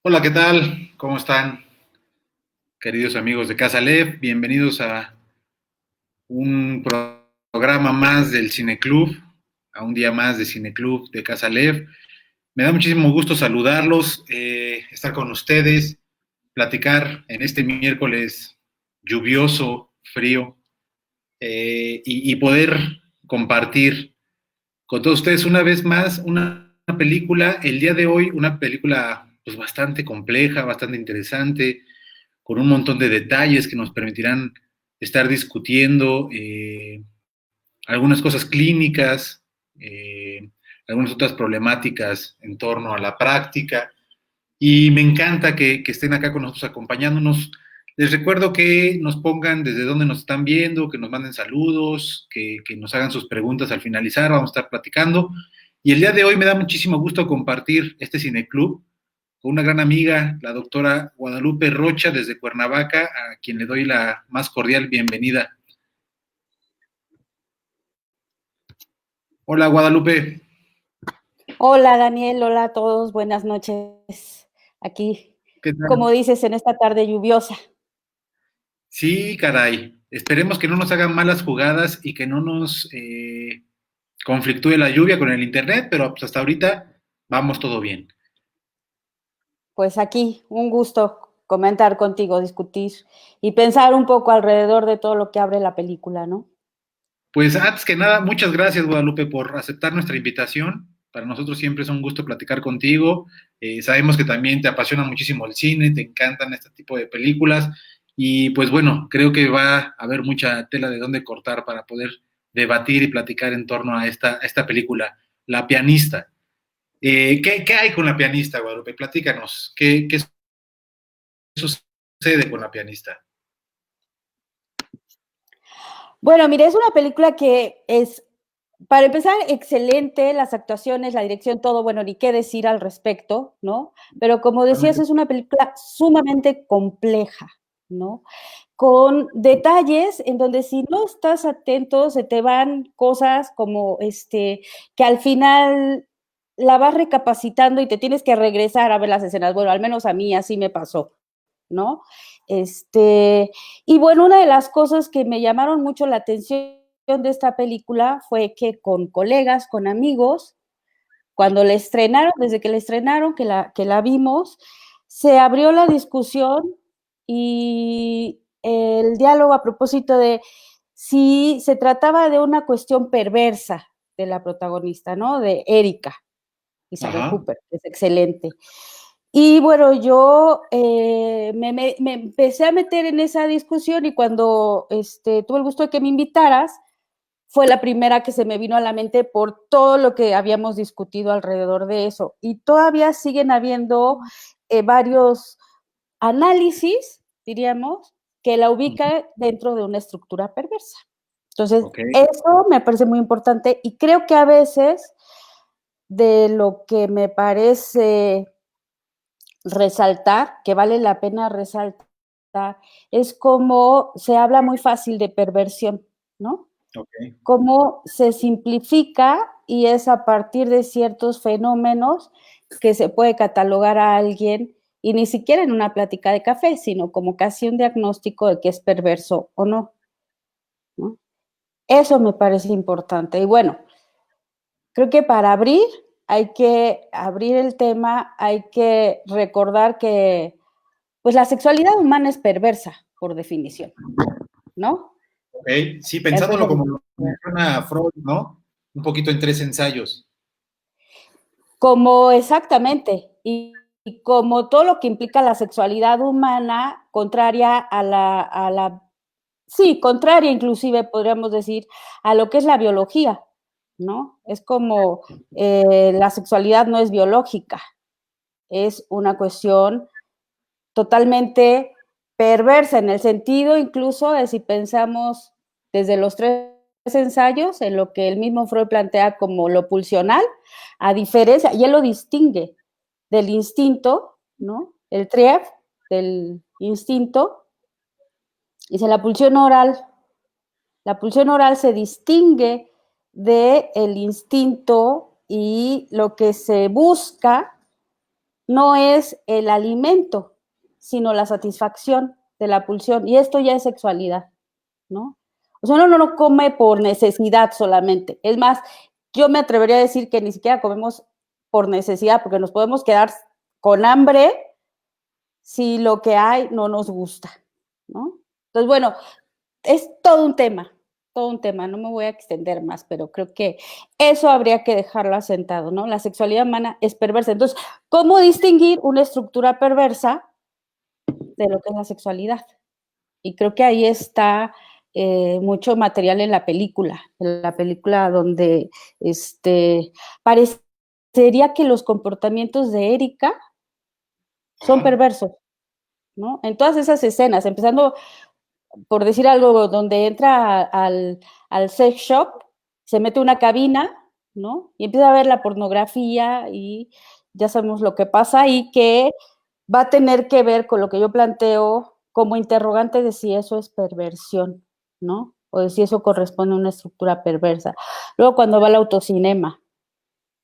Hola, ¿qué tal? ¿Cómo están, queridos amigos de Casa Lev? Bienvenidos a un programa más del Cineclub, a un día más de Cineclub de Casa Lev. Me da muchísimo gusto saludarlos, estar con ustedes, platicar en este miércoles lluvioso, frío, y poder compartir con todos ustedes una vez más una película, el día de hoy, una película pues bastante compleja, bastante interesante, con un montón de detalles que nos permitirán estar discutiendo algunas cosas clínicas, algunas otras problemáticas en torno a la práctica. Y me encanta que estén acá con nosotros acompañándonos. Les recuerdo que nos pongan desde dónde nos están viendo, que nos manden saludos, que nos hagan sus preguntas al finalizar, vamos a estar platicando. Y el día de hoy me da muchísimo gusto compartir este cineclub con una gran amiga, la doctora Guadalupe Rocha desde Cuernavaca, a quien le doy la más cordial bienvenida. Hola Guadalupe. Hola Daniel, hola a todos, buenas noches. Aquí, ¿Qué tal? como dices, en esta tarde lluviosa. Sí, caray. Esperemos que no nos hagan malas jugadas y que no nos conflictúe la lluvia con el internet, pero pues hasta ahorita vamos todo bien. Pues aquí, un gusto comentar contigo, discutir y pensar un poco alrededor de todo lo que abre la película, ¿no? Pues antes que nada, muchas gracias Guadalupe por aceptar nuestra invitación. Para nosotros siempre es un gusto platicar contigo. Sabemos que también te apasiona muchísimo el cine, te encantan este tipo de películas y pues bueno, creo que va a haber mucha tela de dónde cortar para poder debatir y platicar en torno a esta película, La pianista. ¿Qué hay con La pianista, Guadalupe? Platícanos, ¿qué sucede con La pianista? Bueno, mire, es una película que es, para empezar, excelente, las actuaciones, la dirección, todo, bueno, ni qué decir al respecto, ¿no? Pero como decías, es una película sumamente compleja, ¿no? Con detalles en donde si no estás atento se te van cosas como que al final la vas recapacitando y te tienes que regresar a ver las escenas. Bueno, al menos a mí así me pasó, ¿no? Y bueno, una de las cosas que me llamaron mucho la atención de esta película fue que con colegas, con amigos, cuando la estrenaron, desde que la estrenaron, que la vimos, se abrió la discusión y el diálogo a propósito de si se trataba de una cuestión perversa de la protagonista, ¿no? De Erika, Isabel Ajá. Hooper, que es excelente. Y bueno, yo me empecé a meter en esa discusión y cuando tuve el gusto de que me invitaras, fue la primera que se me vino a la mente por todo lo que habíamos discutido alrededor de eso. Y todavía siguen habiendo varios análisis, diríamos, que la ubica dentro de una estructura perversa. Entonces, Ok. eso me parece muy importante y creo que a veces de lo que me parece resaltar, que vale la pena resaltar, es cómo se habla muy fácil de perversión, ¿no? Ok. Cómo se simplifica y es a partir de ciertos fenómenos que se puede catalogar a alguien y ni siquiera en una plática de café, sino como casi un diagnóstico de que es perverso o no, ¿no? Eso me parece importante. Y bueno, creo que para abrir hay que abrir el tema, hay que recordar que pues la sexualidad humana es perversa por definición, ¿no? Ok. Sí, pensándolo Empecemos. como lo menciona Freud, ¿no? Un poquito en tres ensayos. Como exactamente, y como todo lo que implica la sexualidad humana, contraria sí, contraria inclusive podríamos decir a lo que es la biología, ¿no? Es como la sexualidad no es biológica, es una cuestión totalmente perversa en el sentido incluso de si pensamos desde los tres ensayos en lo que el mismo Freud plantea como lo pulsional, a diferencia, y él lo distingue del instinto, ¿no? El trief del instinto, dice la pulsión oral se distingue del instinto y lo que se busca no es el alimento, sino la satisfacción de la pulsión. Y esto ya es sexualidad, ¿no? O sea, uno no come por necesidad solamente. Es más, yo me atrevería a decir que ni siquiera comemos por necesidad, porque nos podemos quedar con hambre si lo que hay no nos gusta, ¿no? Entonces, bueno, es todo un tema, no me voy a extender más, pero creo que eso habría que dejarlo asentado, ¿no? La sexualidad humana es perversa. Entonces, ¿cómo distinguir una estructura perversa de lo que es la sexualidad? Y creo que ahí está mucho material en la película donde parecería que los comportamientos de Erika son Ajá. perversos, ¿no? En todas esas escenas, empezando por decir algo, donde entra al sex shop, se mete una cabina, ¿no? Y empieza a ver la pornografía y ya sabemos lo que pasa y que va a tener que ver con lo que yo planteo como interrogante de si eso es perversión, ¿no? O de si eso corresponde a una estructura perversa. Luego cuando va al autocinema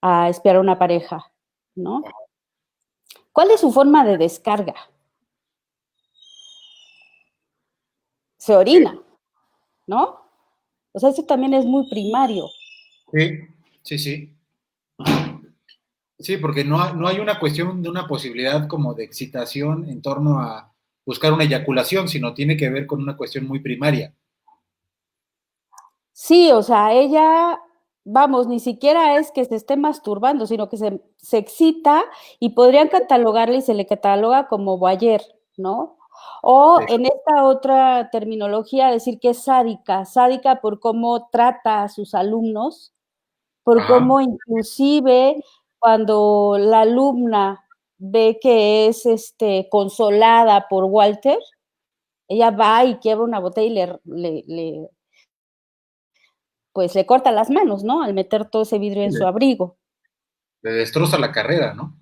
a espiar a una pareja, ¿no? ¿Cuál es su forma de descarga? Se orina, ¿no? O sea, eso también es muy primario. Sí, sí, sí. Sí, porque no hay una cuestión de una posibilidad como de excitación en torno a buscar una eyaculación, sino tiene que ver con una cuestión muy primaria. Sí, o sea, ella, vamos, ni siquiera es que se esté masturbando, sino que se excita y podrían catalogarle y se le cataloga como voyeur, ¿no? O Sí. en esta otra terminología decir que es sádica por cómo trata a sus alumnos, por Ajá. cómo inclusive cuando la alumna ve que es consolada por Walter, ella va y quiebra una botella y pues le corta las manos, ¿no? Al meter todo ese vidrio en Le, su abrigo. le destroza la carrera, ¿no?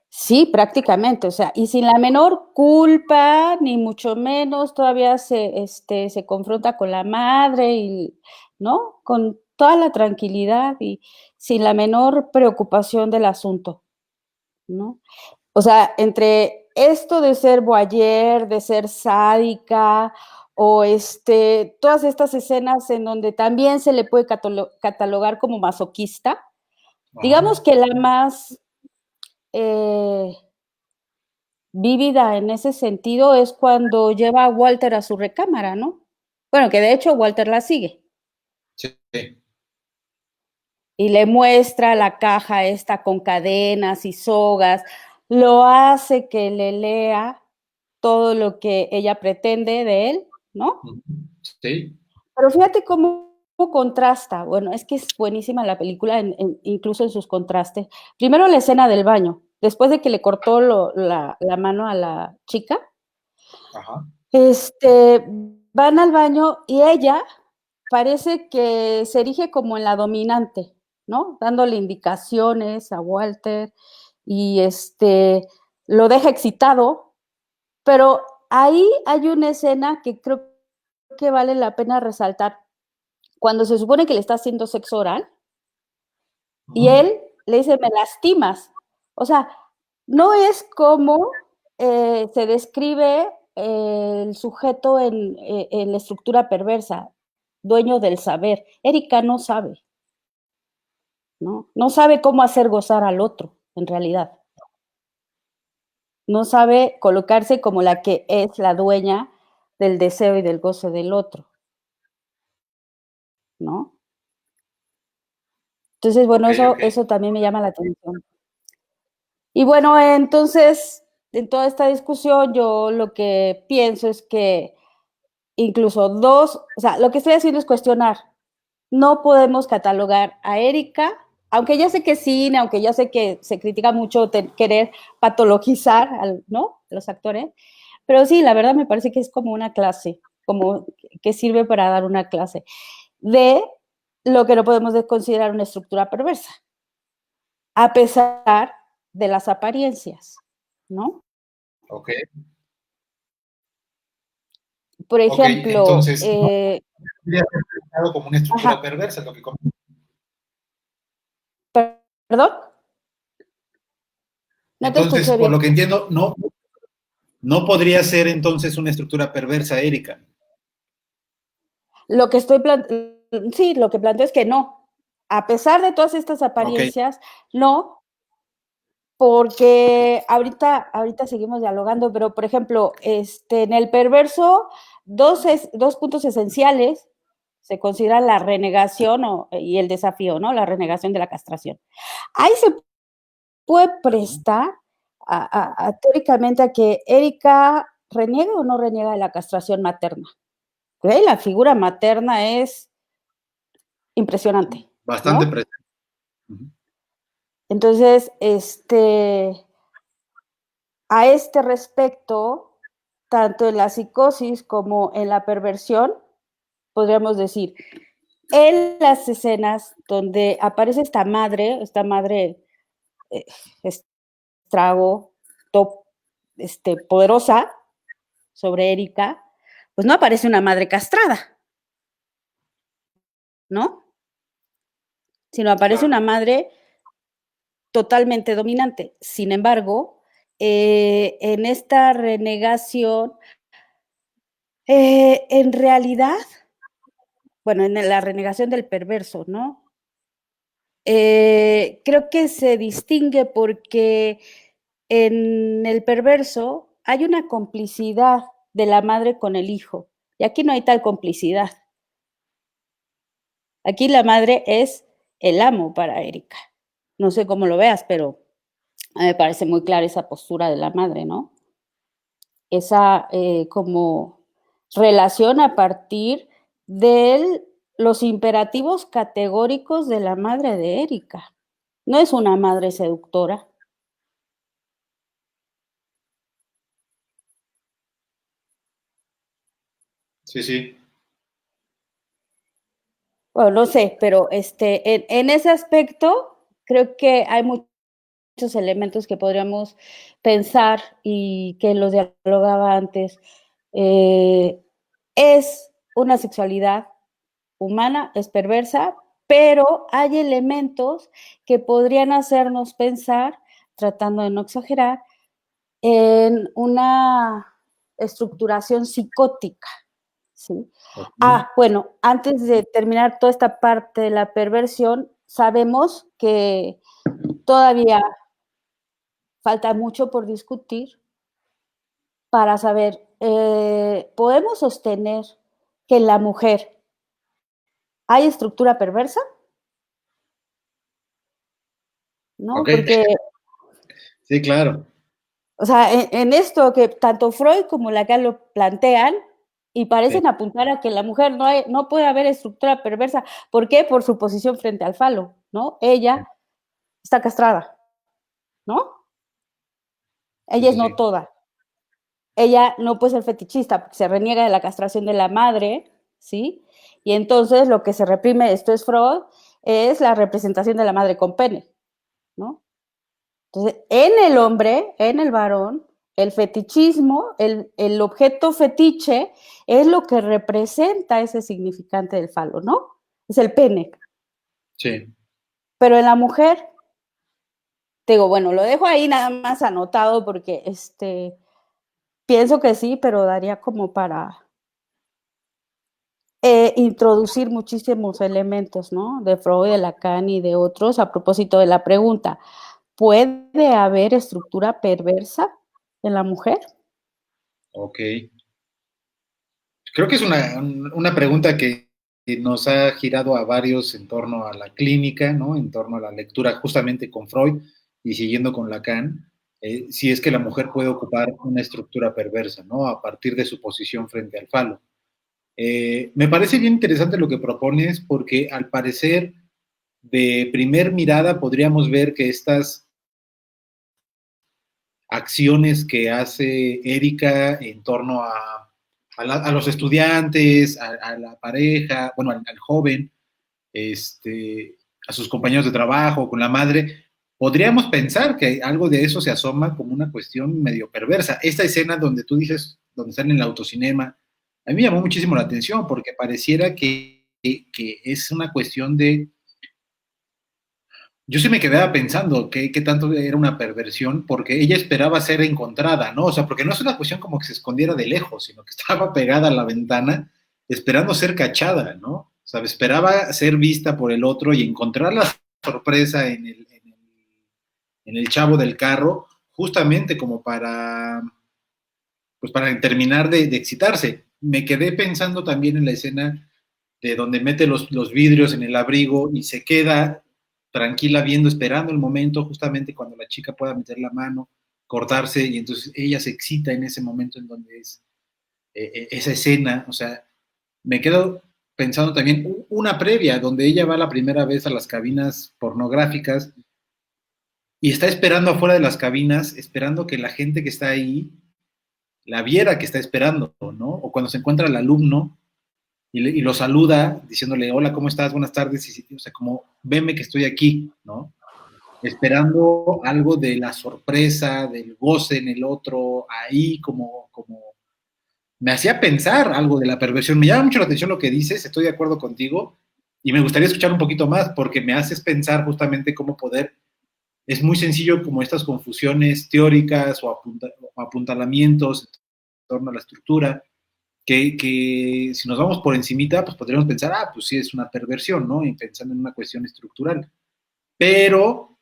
Sí, prácticamente, o sea, y sin la menor culpa, ni mucho menos, todavía se confronta con la madre y, ¿no? Con toda la tranquilidad y sin la menor preocupación del asunto, ¿no? O sea, entre esto de ser voyeur, de ser sádica, o todas estas escenas en donde también se le puede catalogar como masoquista, digamos Ajá. que la más eh, vívida en ese sentido es cuando lleva a Walter a su recámara, ¿no? Bueno, que de hecho Walter la sigue Sí. y le muestra la caja esta con cadenas y sogas, lo hace que le lea todo lo que ella pretende de él, ¿no? Sí. Pero fíjate cómo contrasta. Bueno, es que es buenísima la película, incluso en sus contrastes. Primero la escena del baño, después de que le cortó la mano a la chica, Ajá. van al baño y ella parece que se erige como en la dominante, ¿no? Dándole indicaciones a Walter y lo deja excitado, pero ahí hay una escena que creo que vale la pena resaltar. Cuando se supone que le está haciendo sexo oral y Ajá. él le dice, me lastimas. O sea, no es como se describe el sujeto en la estructura perversa, dueño del saber. Erika no sabe, ¿no? No sabe cómo hacer gozar al otro, en realidad. No sabe colocarse como la que es la dueña del deseo y del goce del otro, ¿no? Entonces, bueno, Ok, eso, ok. eso también me llama la atención. Y bueno, entonces, en toda esta discusión, yo lo que pienso es que incluso o sea, lo que estoy haciendo es cuestionar. No podemos catalogar a Erika, aunque ya sé que es cine, aunque ya sé que se critica mucho querer patologizar, ¿no? A los actores, pero sí, la verdad me parece que es como una clase, como que sirve para dar una clase de lo que no podemos considerar una estructura perversa, a pesar de las apariencias, ¿no? Ok. Por Ok. ejemplo, Entonces, no tendría que ser pensado como una estructura ajá, perversa, lo que perdón. No te Entonces, escuché por bien. lo que entiendo, no podría ser entonces una estructura perversa, Erika. Lo que estoy sí, lo que planteo es que no. A pesar de todas estas Ok, apariencias, no, porque ahorita seguimos dialogando, pero por ejemplo, en el perverso, dos puntos esenciales se consideran la renegación y el desafío, ¿no? La renegación de la castración. Ahí se puede prestar teóricamente a que Erika reniega o no reniega de la castración materna. ¿Okay? La figura materna es impresionante, bastante ¿no? presente. Uh-huh. Entonces, a este respecto, tanto en la psicosis como en la perversión, podríamos decir, en las escenas donde aparece esta madre estrago, top, poderosa sobre Erika, pues no aparece una madre castrada, ¿no? Sino aparece una madre totalmente dominante. Sin embargo, en esta renegación, en realidad, bueno, en la renegación del perverso, ¿no? Creo que se distingue porque en el perverso hay una complicidad de la madre con el hijo, y aquí no hay tal complicidad. Aquí la madre es el amo para Erika. No sé cómo lo veas, pero a mí me parece muy clara esa postura de la madre, ¿no? Esa como relación a partir de los imperativos categóricos de la madre de Erika. No es una madre seductora. Sí, sí. Bueno, no sé, pero en ese aspecto creo que hay muchos elementos que podríamos pensar y que los dialogaba antes. Es una sexualidad humana, es perversa, pero hay elementos que podrían hacernos pensar, tratando de no exagerar, en una estructuración psicótica, ¿sí? Okay. Bueno, antes de terminar toda esta parte de la perversión, sabemos que todavía falta mucho por discutir para saber, ¿podemos sostener que en la mujer hay estructura perversa? ¿No? Ok, Porque, sí, claro. o sea, en esto que tanto Freud como Lacan lo plantean y Sí, parecen apuntar a que en la mujer no puede haber estructura perversa. ¿Por qué? Por su posición frente al falo, ¿no? Ella está castrada, ¿no? sí, Ella es sí, no sí. toda. Ella no puede ser fetichista porque se reniega de la castración de la madre, ¿sí? Y entonces lo que se reprime, esto es Freud, es la representación de la madre con pene, ¿no? Entonces, en el hombre, en el varón, el fetichismo, el objeto fetiche, es lo que representa ese significante del falo, ¿no? Es el pene. Sí. Pero en la mujer, te digo, bueno, lo dejo ahí nada más anotado porque pienso que sí, pero daría como para introducir muchísimos elementos, ¿no? De Freud, de Lacan y de otros a propósito de la pregunta. ¿Puede haber estructura perversa en la mujer? Ok. Creo que es una pregunta que nos ha girado a varios en torno a la clínica, ¿no? En torno a la lectura justamente con Freud y siguiendo con Lacan, si es que la mujer puede ocupar una estructura perversa, ¿no? A partir de su posición frente al falo. Me parece bien interesante lo que propones porque al parecer de primer mirada podríamos ver que estas acciones que hace Erika en torno a los estudiantes, a la pareja, bueno, al joven, a sus compañeros de trabajo, con la madre, podríamos pensar que algo de eso se asoma como una cuestión medio perversa. Esta escena donde tú dices, donde están en el autocinema, a mí me llamó muchísimo la atención porque pareciera que es una cuestión yo sí me quedaba pensando qué tanto era una perversión, porque ella esperaba ser encontrada, ¿no? O sea, porque no es una cuestión como que se escondiera de lejos, sino que estaba pegada a la ventana esperando ser cachada, ¿no? O sea, esperaba ser vista por el otro y encontrar la sorpresa en el chavo del carro, justamente como pues para terminar de excitarse. Me quedé pensando también en la escena de donde mete los vidrios en el abrigo y se queda tranquila viendo, esperando el momento justamente cuando la chica pueda meter la mano, cortarse, y entonces ella se excita en ese momento en donde es esa escena. O sea, me quedo pensando también una previa donde ella va la primera vez a las cabinas pornográficas y está esperando afuera de las cabinas, esperando que la gente que está ahí la viera que está esperando, ¿no? O cuando se encuentra el alumno y lo saluda diciéndole, hola, ¿cómo estás? Buenas tardes. O sea, como, veme que estoy aquí, ¿no? Esperando algo de la sorpresa, del goce en el otro, ahí como me hacía pensar algo de la perversión. Me llama mucho la atención lo que dices, estoy de acuerdo contigo, y me gustaría escuchar un poquito más, porque me haces pensar justamente cómo poder, es muy sencillo como estas confusiones teóricas o apuntalamientos en torno a la estructura, que si nos vamos por encimita, pues podríamos pensar, pues sí es una perversión, ¿no? Y pensando en una cuestión estructural. Pero,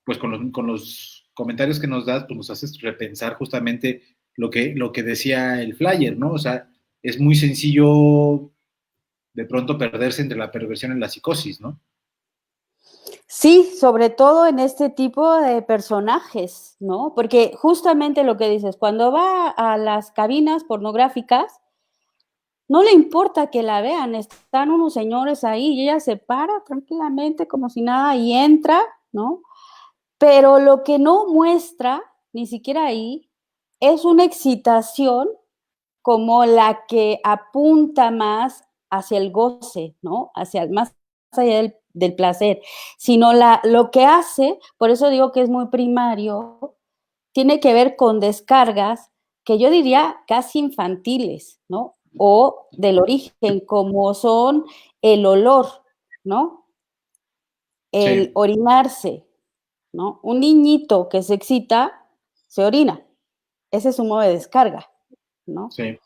pues con los comentarios que nos das, pues nos haces repensar justamente lo que decía el flyer, ¿no? O sea, es muy sencillo de pronto perderse entre la perversión y la psicosis, ¿no? Sí, sobre todo en este tipo de personajes, ¿no? Porque justamente lo que dices, cuando va a las cabinas pornográficas, no le importa que la vean, están unos señores ahí y ella se para tranquilamente como si nada y entra, ¿no? Pero lo que no muestra, ni siquiera ahí, es una excitación como la que apunta más hacia el goce, ¿no? Hacia más allá del placer, sino lo que hace, por eso digo que es muy primario, tiene que ver con descargas que yo diría casi infantiles, ¿no? O del origen, como son el olor, ¿no? El Sí, orinarse, ¿no? Un niñito que se excita, se orina. Ese es un modo de descarga, ¿no? sí.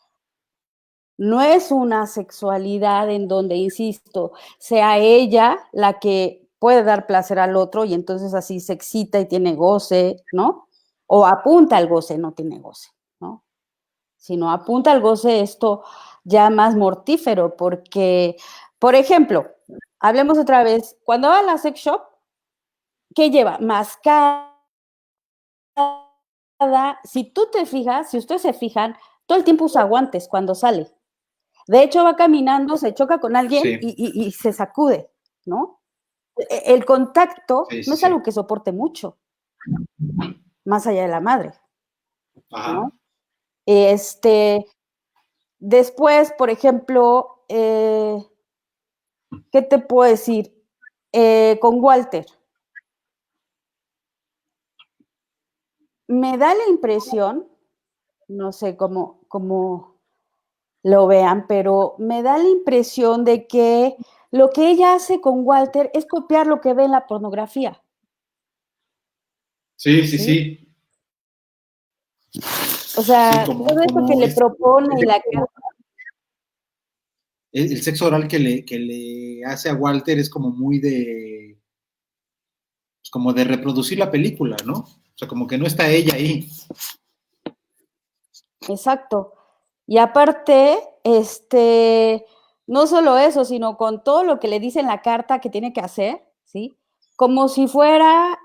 No es una sexualidad en donde, insisto, sea ella la que puede dar placer al otro y entonces así se excita y tiene goce, ¿no? O apunta al goce, no tiene goce, ¿no? Sino apunta al goce esto ya más mortífero, porque, por ejemplo, hablemos otra vez, cuando va a la sex shop, ¿qué lleva? Mascarada. Si tú te fijas, si ustedes se fijan, todo el tiempo usa guantes cuando sale. De hecho, va caminando, se choca con alguien Sí, y se sacude, ¿no? El contacto sí, no sí, es algo sí. que soporte mucho, más allá de la madre, Ajá. ¿no? Este, después, por ejemplo, ¿qué te puedo decir? Con Walter, me da la impresión, no sé cómo lo vean, pero me da la impresión de que lo que ella hace con Walter es copiar lo que ve en la pornografía, Sí, sí, ¿sí? sí. O Sí, sea, todo eso que como le propone y la el sexo oral que le hace a Walter es como muy pues como de reproducir la película, ¿no? O sea, como que no está ella ahí. exacto. Y aparte, no solo eso, sino con todo lo que le dice en la carta que tiene que hacer, ¿sí? Como si fuera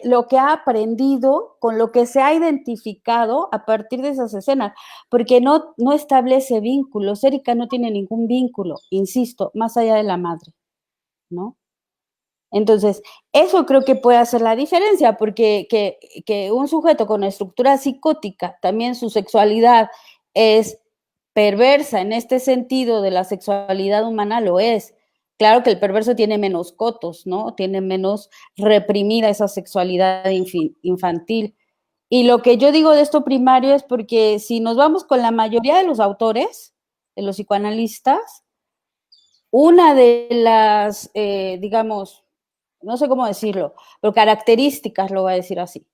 lo que ha aprendido, con lo que se ha identificado a partir de esas escenas, porque no establece vínculos. Erika no tiene ningún vínculo, insisto, más allá de la madre, ¿no? Entonces, eso creo que puede hacer la diferencia, porque que un sujeto con estructura psicótica, también su sexualidad es perversa en este sentido de la sexualidad humana, lo es. Claro que el perverso tiene menos cotos, ¿no? Tiene menos reprimida esa sexualidad infantil. Y lo que yo digo de esto primario es porque si nos vamos con la mayoría de los autores, de los psicoanalistas, una de las, digamos, no sé cómo decirlo, pero características, lo voy a decir así.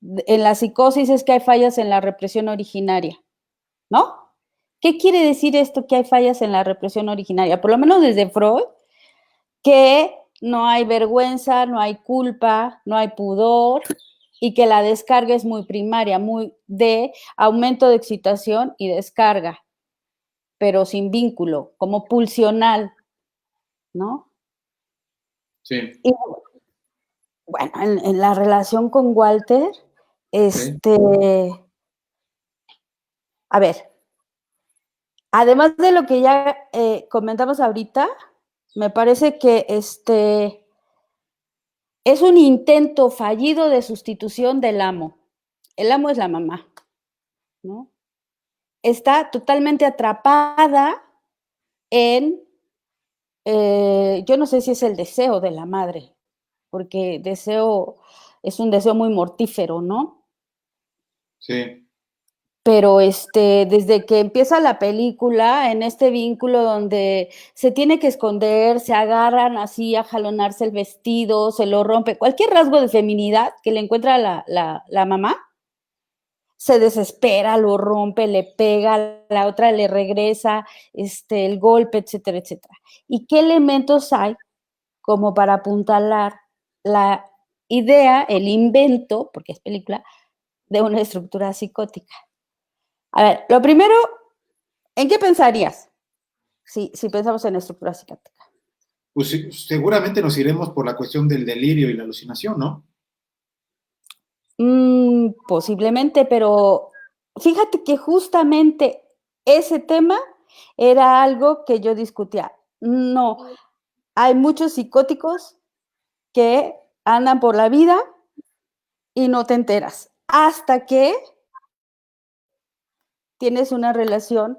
En la psicosis es que hay fallas en la represión originaria, ¿no? ¿Qué quiere decir esto que hay fallas en la represión originaria? Por lo menos desde Freud, que no hay vergüenza, no hay culpa, no hay pudor y que la descarga es muy primaria, muy de aumento de excitación y descarga, pero sin vínculo, como pulsional, ¿no? Sí. Y bueno, en la relación con Walter, Sí. A ver, además de lo que ya comentamos ahorita, me parece que es un intento fallido de sustitución del amo. El amo es la mamá, ¿no? Está totalmente atrapada en, yo no sé si es el deseo de la madre, porque deseo es un deseo muy mortífero, ¿no? Sí. Pero desde que empieza la película, en este vínculo donde se tiene que esconder, se agarran así a jalonarse el vestido, se lo rompe, cualquier rasgo de feminidad que le encuentra la mamá, se desespera, lo rompe, le pega, la otra le regresa, el golpe, etcétera, etcétera. ¿Y qué elementos hay como para apuntalar la idea, el invento, porque es película, de una estructura psicótica? A ver, lo primero, ¿en qué pensarías si pensamos en estructura psicótica? Pues sí, seguramente nos iremos por la cuestión del delirio y la alucinación, ¿no? Posiblemente, pero fíjate que justamente ese tema era algo que yo discutía. No, hay muchos psicóticos que andan por la vida y no te enteras hasta que tienes una relación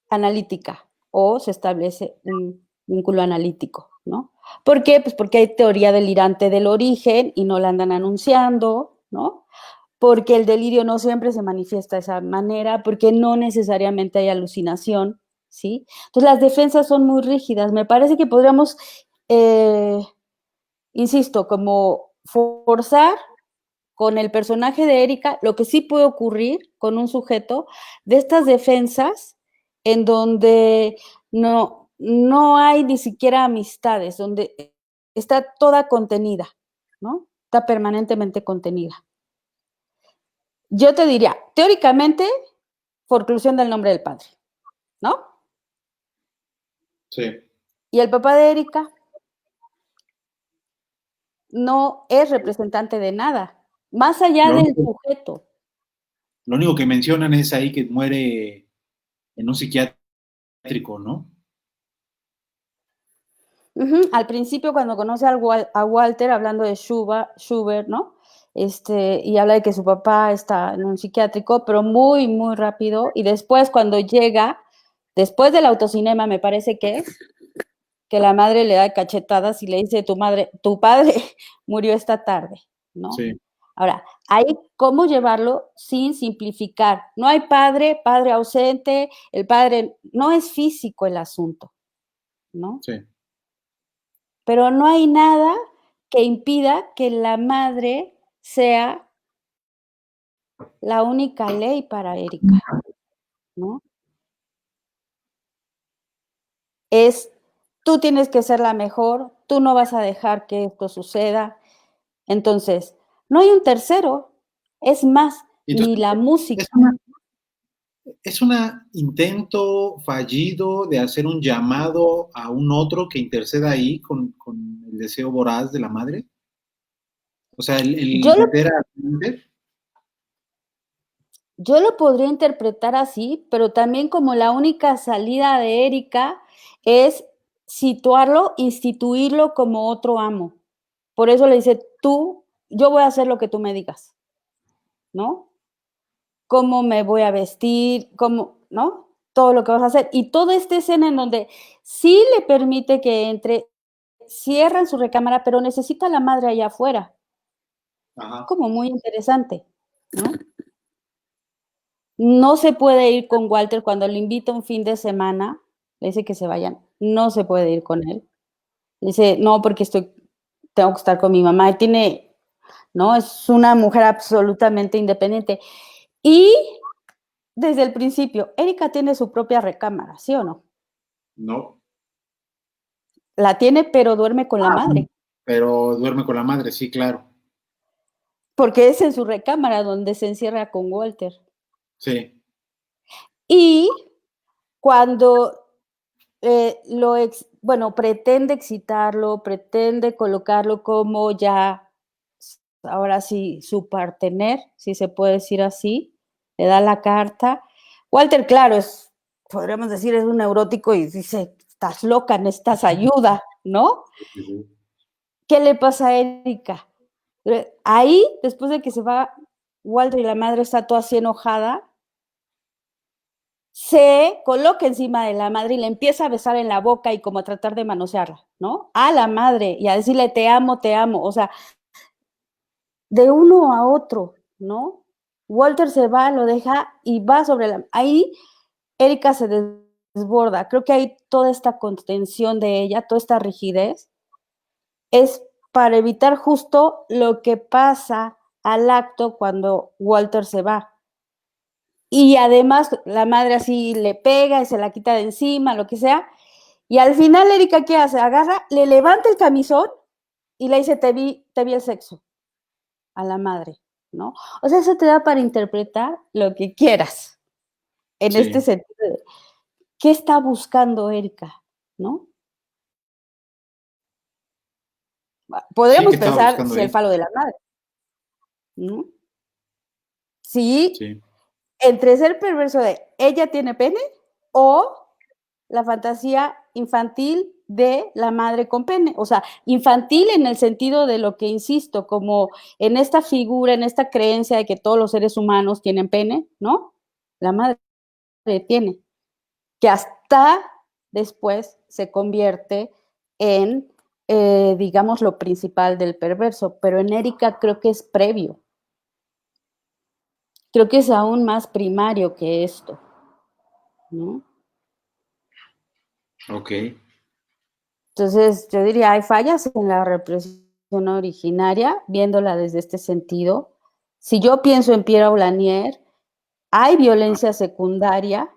analítica o se establece un vínculo analítico, ¿no? ¿Por qué? Pues porque hay teoría delirante del origen y no la andan anunciando, ¿no? Porque el delirio no siempre se manifiesta de esa manera, porque no necesariamente hay alucinación, ¿sí? Entonces las defensas son muy rígidas. Me parece que podríamos, insisto, como forzar con el personaje de Erika lo que sí puede ocurrir con un sujeto de estas defensas en donde no hay ni siquiera amistades, donde está toda contenida, ¿no? Está permanentemente contenida. Yo te diría, teóricamente, forclusión del nombre del padre, ¿no? Sí. Y el papá de Erika no es representante de nada, más allá Lo del único, sujeto. lo único que mencionan es ahí que muere en un psiquiátrico, ¿no? Al principio, cuando conoce a Walter, hablando de Schubert, ¿no? Y habla de que su papá está en un psiquiátrico, pero muy, muy rápido. Y después, cuando llega, después del autocinema, me parece que la madre le da cachetadas y le dice, tu padre murió esta tarde, ¿no? Sí, Ahora, hay cómo llevarlo sin simplificar. No hay padre ausente, el padre, no es físico el asunto, ¿no? sí. Pero no hay nada que impida que la madre sea la única ley para Erika, ¿no? Es, tú tienes que ser la mejor, tú no vas a dejar que esto suceda. Entonces, no hay un tercero. Es más, Entonces, ni la música. es un intento fallido de hacer un llamado a un otro que interceda ahí con el deseo voraz de la madre. O sea, el Yo lo, meter a Tinder. yo lo podría interpretar así, pero también como la única salida de Erika es situarlo, instituirlo como otro amo. Por eso le dice, yo voy a hacer lo que tú me digas, ¿no? Cómo me voy a vestir, cómo, ¿no? Todo lo que vas a hacer. Y toda esta escena en donde sí le permite que entre, cierra en su recámara, pero necesita a la madre allá afuera. Ajá. Como muy interesante, ¿no? No se puede ir con Walter cuando le invita un fin de semana, le dice que se vayan, no se puede ir con él. Dice, no, porque estoy tengo que estar con mi mamá, y tiene, ¿no? Es una mujer absolutamente independiente. Y desde el principio, Erika tiene su propia recámara, ¿sí o no? No. La tiene, pero duerme con la madre. Pero duerme con la madre, sí, claro. Porque es en su recámara donde se encierra con Walter. Sí. Y cuando pretende excitarlo, pretende colocarlo como ya, ahora sí, su partener, si se puede decir así, le da la carta. Walter, claro, podríamos decir, es un neurótico y dice, estás loca, necesitas ayuda, ¿no? Sí. ¿Qué le pasa a Erika? Ahí, después de que se va Walter y la madre está toda así enojada, se coloca encima de la madre y le empieza a besar en la boca y como a tratar de manosearla, ¿no? A la madre y a decirle te amo, o sea, de uno a otro, ¿no? Walter se va, lo deja y va sobre la... Ahí Erika se desborda. Creo que hay toda esta contención de ella, toda esta rigidez, es para evitar justo lo que pasa al acto cuando Walter se va. Y además la madre así le pega y se la quita de encima, lo que sea. Y al final Erika, ¿qué hace? Agarra, le levanta el camisón y le dice, te vi el sexo a la madre, ¿no? O sea, eso te da para interpretar lo que quieras en este Sí. sentido. ¿Qué está buscando Erika? ¿No? Sí, que Podríamos estaba pensar buscando si el ahí. falo de la madre, ¿no? Sí, Sí. entre ser perverso de ella tiene pene o la fantasía infantil de la madre con pene, o sea, infantil en el sentido de lo que insisto, como en esta figura, en esta creencia de que todos los seres humanos tienen pene, ¿no? La madre tiene, que hasta después se convierte en, digamos, lo principal del perverso, pero en Erika creo que es previo, creo que es aún más primario que esto, ¿no? Ok. Entonces, yo diría, hay fallas en la represión originaria, viéndola desde este sentido. Si yo pienso en Pierre Aulanier, hay violencia secundaria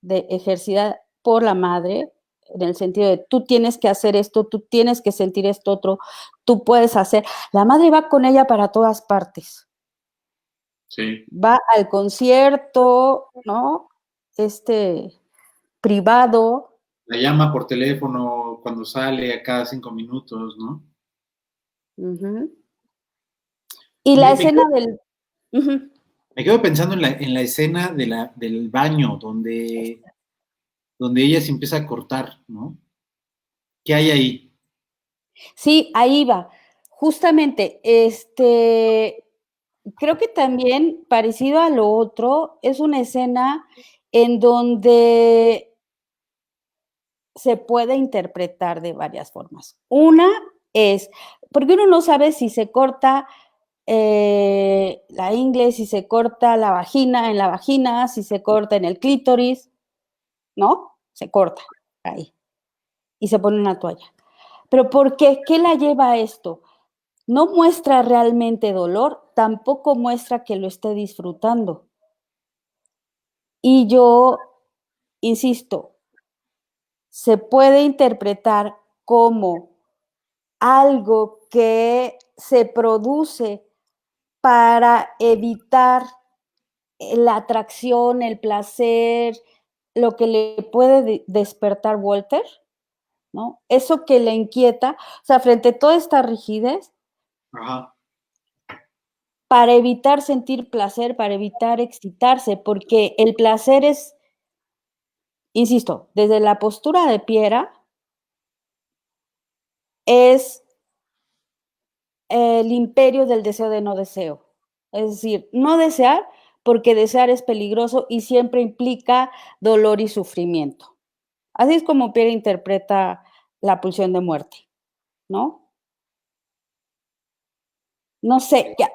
ejercida por la madre, en el sentido de tú tienes que hacer esto, tú tienes que sentir esto otro, tú puedes hacer. La madre va con ella para todas partes. Sí. Va al concierto, ¿no? Privado. La llama por teléfono cuando sale a cada 5 minutos, ¿no? Uh-huh. Y la Me escena quedo, del... Uh-huh. me quedo pensando en la escena del baño, donde ella se empieza a cortar, ¿no? ¿Qué hay ahí? Sí, ahí va. Justamente, creo que también parecido a lo otro, es una escena en donde se puede interpretar de varias formas. Una es, porque uno no sabe si se corta la ingle, si se corta la vagina en la vagina, si se corta en el clítoris, ¿no? Se corta ahí y se pone una toalla. Pero ¿por qué? ¿Qué la lleva a esto? No muestra realmente dolor, tampoco muestra que lo esté disfrutando. Y yo, insisto, se puede interpretar como algo que se produce para evitar la atracción, el placer, lo que le puede despertar Walter, ¿no? Eso que le inquieta, o sea, frente a toda esta rigidez, Ajá. para evitar sentir placer, para evitar excitarse, porque el placer es, insisto, desde la postura de Piera, es el imperio del deseo de no deseo. Es decir, no desear porque desear es peligroso y siempre implica dolor y sufrimiento. Así es como Piera interpreta la pulsión de muerte, ¿no? No sé, ya,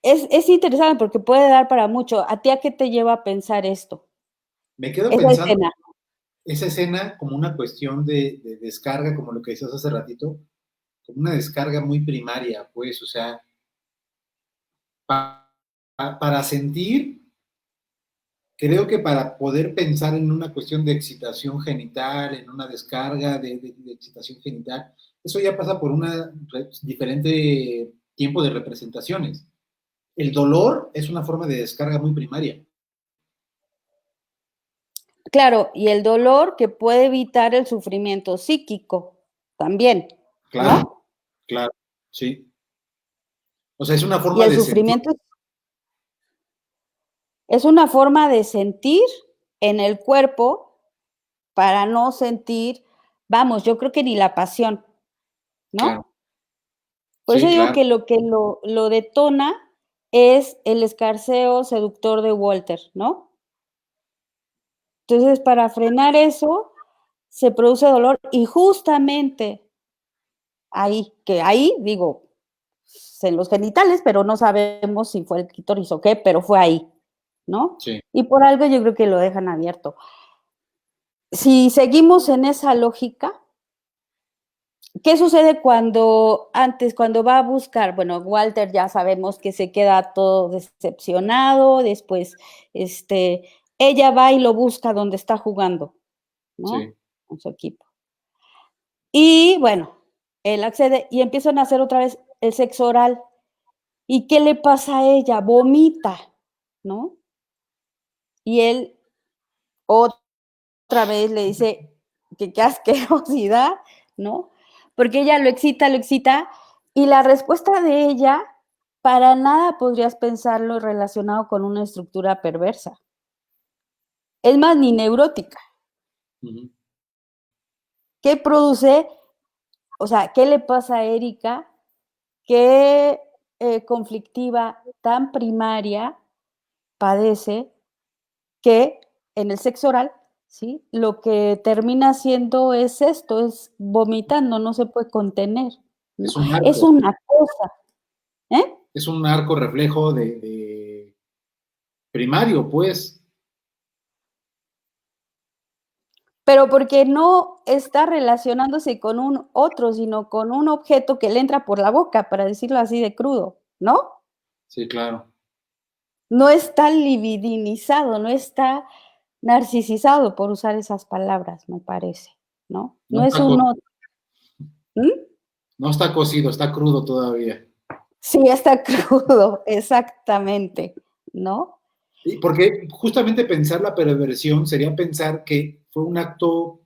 es interesante porque puede dar para mucho. ¿A ti a qué te lleva a pensar esto? Me quedo Esa pensando escena. esa escena como una cuestión de descarga, como lo que decías hace ratito, como una descarga muy primaria, pues, o sea, para sentir, creo que para poder pensar en una cuestión de excitación genital, en una descarga de excitación genital, eso ya pasa por un diferente tiempo de representaciones. El dolor es una forma de descarga muy primaria. Claro, y el dolor que puede evitar el sufrimiento psíquico también, Claro, ¿no? claro, sí. O sea, es una Y forma el de sentir. sufrimiento es una forma de sentir en el cuerpo para no sentir, vamos, yo creo que ni la pasión, Claro, ¿no? Por eso sí, digo claro, que lo que lo detona es el escarceo seductor de Walter, ¿no? Entonces, para frenar eso, se produce dolor y justamente ahí, que ahí, digo, en los genitales, pero no sabemos si fue el clítoris o qué, pero fue ahí, ¿no? sí. Y por algo yo creo que lo dejan abierto. Si seguimos en esa lógica, ¿qué sucede cuando va a buscar? Bueno, Walter ya sabemos que se queda todo decepcionado, después, ella va y lo busca donde está jugando, ¿no? Sí, Con su equipo. Y bueno, él accede y empiezan a hacer otra vez el sexo oral. ¿Y qué le pasa a ella? Vomita, ¿no? Y él otra vez le dice que qué asquerosidad, ¿no? Porque ella lo excita, y la respuesta de ella, para nada podrías pensarlo relacionado con una estructura perversa. Es más, ni neurótica. ujú. ¿Qué produce? O sea, ¿qué le pasa a Erika? ¿Qué conflictiva tan primaria padece que en el sexo oral, ¿sí? Lo que termina haciendo es esto, es vomitando, no se puede contener, ¿no? Es un Es arco, una cosa, ¿eh? es un arco reflejo de primario, pues. Pero porque no está relacionándose con un otro, sino con un objeto que le entra por la boca, para decirlo así de crudo, ¿no? Sí, claro. No está libidinizado, no está narcisizado, por usar esas palabras, me parece, ¿no? No No es está, un otro. ¿Mm? no está cocido, está crudo todavía. Sí, está crudo, exactamente, ¿no? Y porque justamente pensar la perversión sería pensar que fue un acto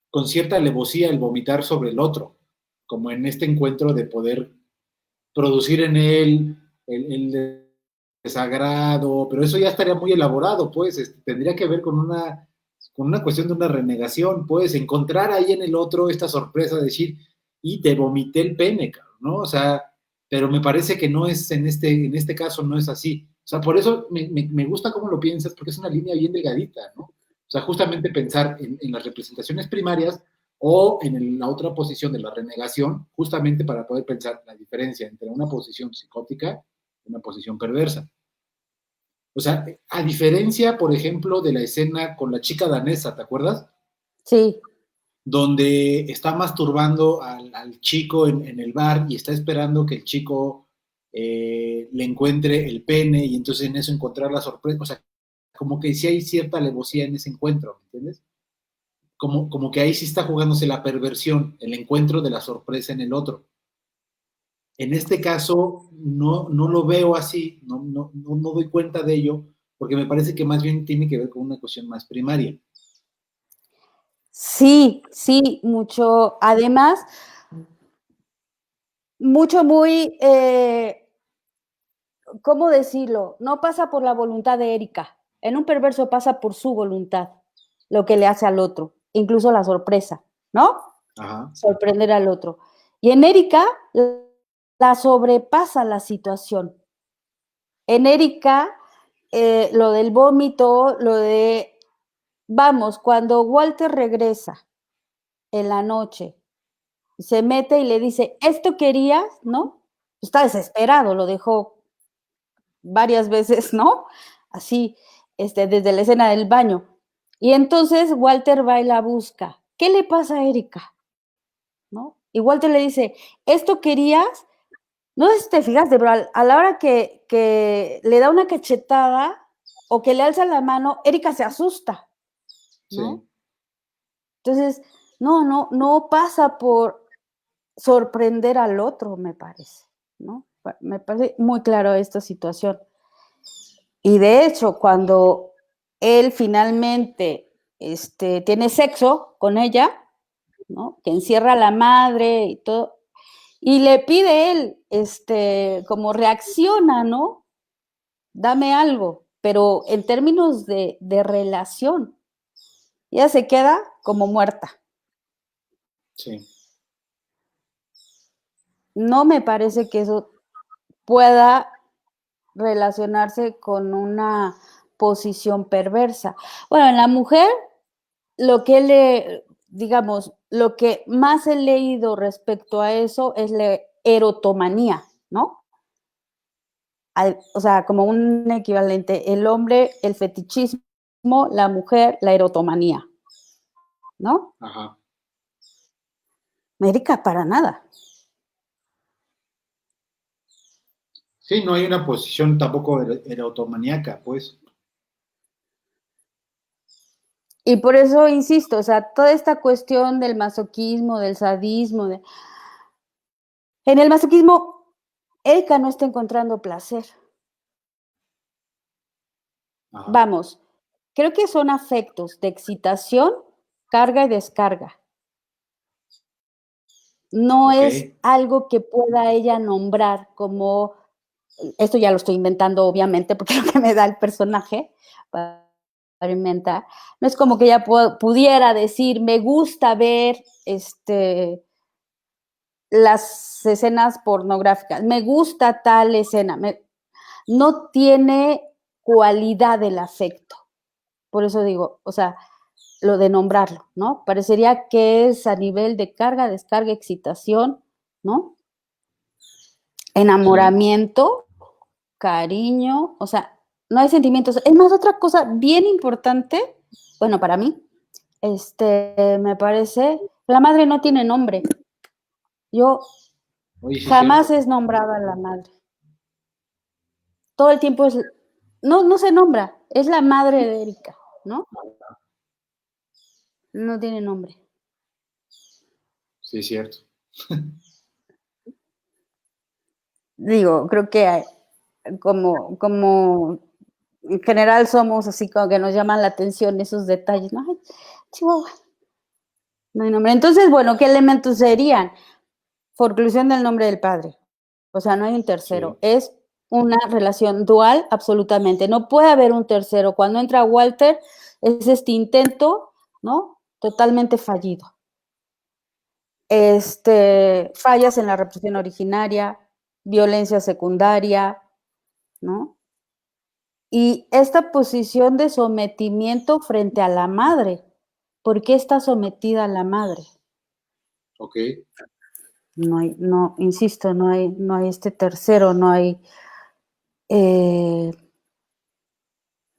con cierta alevosía el vomitar sobre el otro, como en este encuentro de poder producir en él el desagrado, pero eso ya estaría muy elaborado, pues, tendría que ver con una cuestión de una renegación, pues, encontrar ahí en el otro esta sorpresa de decir, y te vomité el pene, cabrón, ¿no? O sea, pero me parece que no es en este caso no es así. O sea, por eso me gusta cómo lo piensas, porque es una línea bien delgadita, ¿no? O sea, justamente pensar en las representaciones primarias o en la otra posición de la renegación, justamente para poder pensar la diferencia entre una posición psicótica y una posición perversa. O sea, a diferencia, por ejemplo, de la escena con la chica danesa, ¿te acuerdas? Sí, Donde está masturbando al chico en, el bar y está esperando que el chico le encuentre el pene y entonces en eso encontrar la sorpresa. O sea, como que sí hay cierta alevosía en ese encuentro, ¿me entiendes? Como que ahí sí está jugándose la perversión, el encuentro de la sorpresa en el otro. En este caso, no lo veo así, no doy cuenta de ello, porque me parece que más bien tiene que ver con una cuestión más primaria. sí, sí, mucho. Además, mucho muy, ¿cómo decirlo? No pasa por la voluntad de Erika. En un perverso pasa por su voluntad, lo que le hace al otro, incluso la sorpresa, ¿no? Ajá, Sorprender al otro. Y en Erika la sobrepasa la situación. En Erika, lo del vómito, lo de, vamos, cuando Walter regresa en la noche, se mete y le dice, ¿esto querías? ¿No? Está desesperado, lo dejó varias veces, ¿no? Así, desde la escena del baño. Y entonces Walter va y la busca. ¿Qué le pasa a Erika? ¿No? Y Walter le dice, ¿esto querías? No sé si te fijaste, pero a la hora que le da una cachetada o que le alza la mano, Erika se asusta, ¿no? Sí. Entonces, no pasa por sorprender al otro, me parece, ¿no? Me parece muy claro esta situación. Y de hecho, cuando él finalmente tiene sexo con ella, ¿no? Que encierra a la madre y todo, y le pide él, como reacciona, ¿no? Dame algo, pero en términos de relación, ella se queda como muerta. Sí. No me parece que eso pueda relacionarse con una posición perversa. Bueno, en la mujer, lo que digamos, lo que más he leído respecto a eso es la erotomanía, ¿no? O sea, como un equivalente, el hombre, el fetichismo, la mujer, la erotomanía, ¿no? Ajá. América, para nada. Sí, no hay una posición tampoco erotomaníaca, pues. Y por eso insisto, o sea, toda esta cuestión del masoquismo, del sadismo, en el masoquismo, Erika no está encontrando placer. Ajá. Vamos, creo que son afectos de excitación, carga y descarga. No Ok. es algo que pueda ella nombrar como, esto ya lo estoy inventando obviamente porque es lo que me da el personaje para inventar, no es como que ella pudiera decir, me gusta ver las escenas pornográficas, me gusta tal escena, no tiene cualidad del afecto, por eso digo, o sea, lo de nombrarlo, ¿no? Parecería que es a nivel de carga, descarga, excitación, ¿no? Sí. Enamoramiento, cariño, o sea, no hay sentimientos. Es más, otra cosa bien importante, bueno, para mí, me parece, la madre no tiene nombre. Yo Oye, sí es jamás cierto. es nombrada la madre. Todo el tiempo no se nombra, es la madre de Erika, ¿no? No tiene nombre. Sí es cierto. Digo, creo que como en general somos así como que nos llaman la atención esos detalles, ¿no? Ay, Chihuahua, no hay nombre. Entonces, bueno, ¿qué elementos serían? Forclusión del nombre del padre. O sea, no hay un tercero. Sí. Es una relación dual absolutamente. No puede haber un tercero. Cuando entra Walter, es este intento, ¿no? Totalmente fallido. Fallas en la represión originaria, violencia secundaria, ¿no? Y esta posición de sometimiento frente a la madre. ¿Por qué está sometida a la madre? Ok. No, insisto, no hay este tercero, no hay.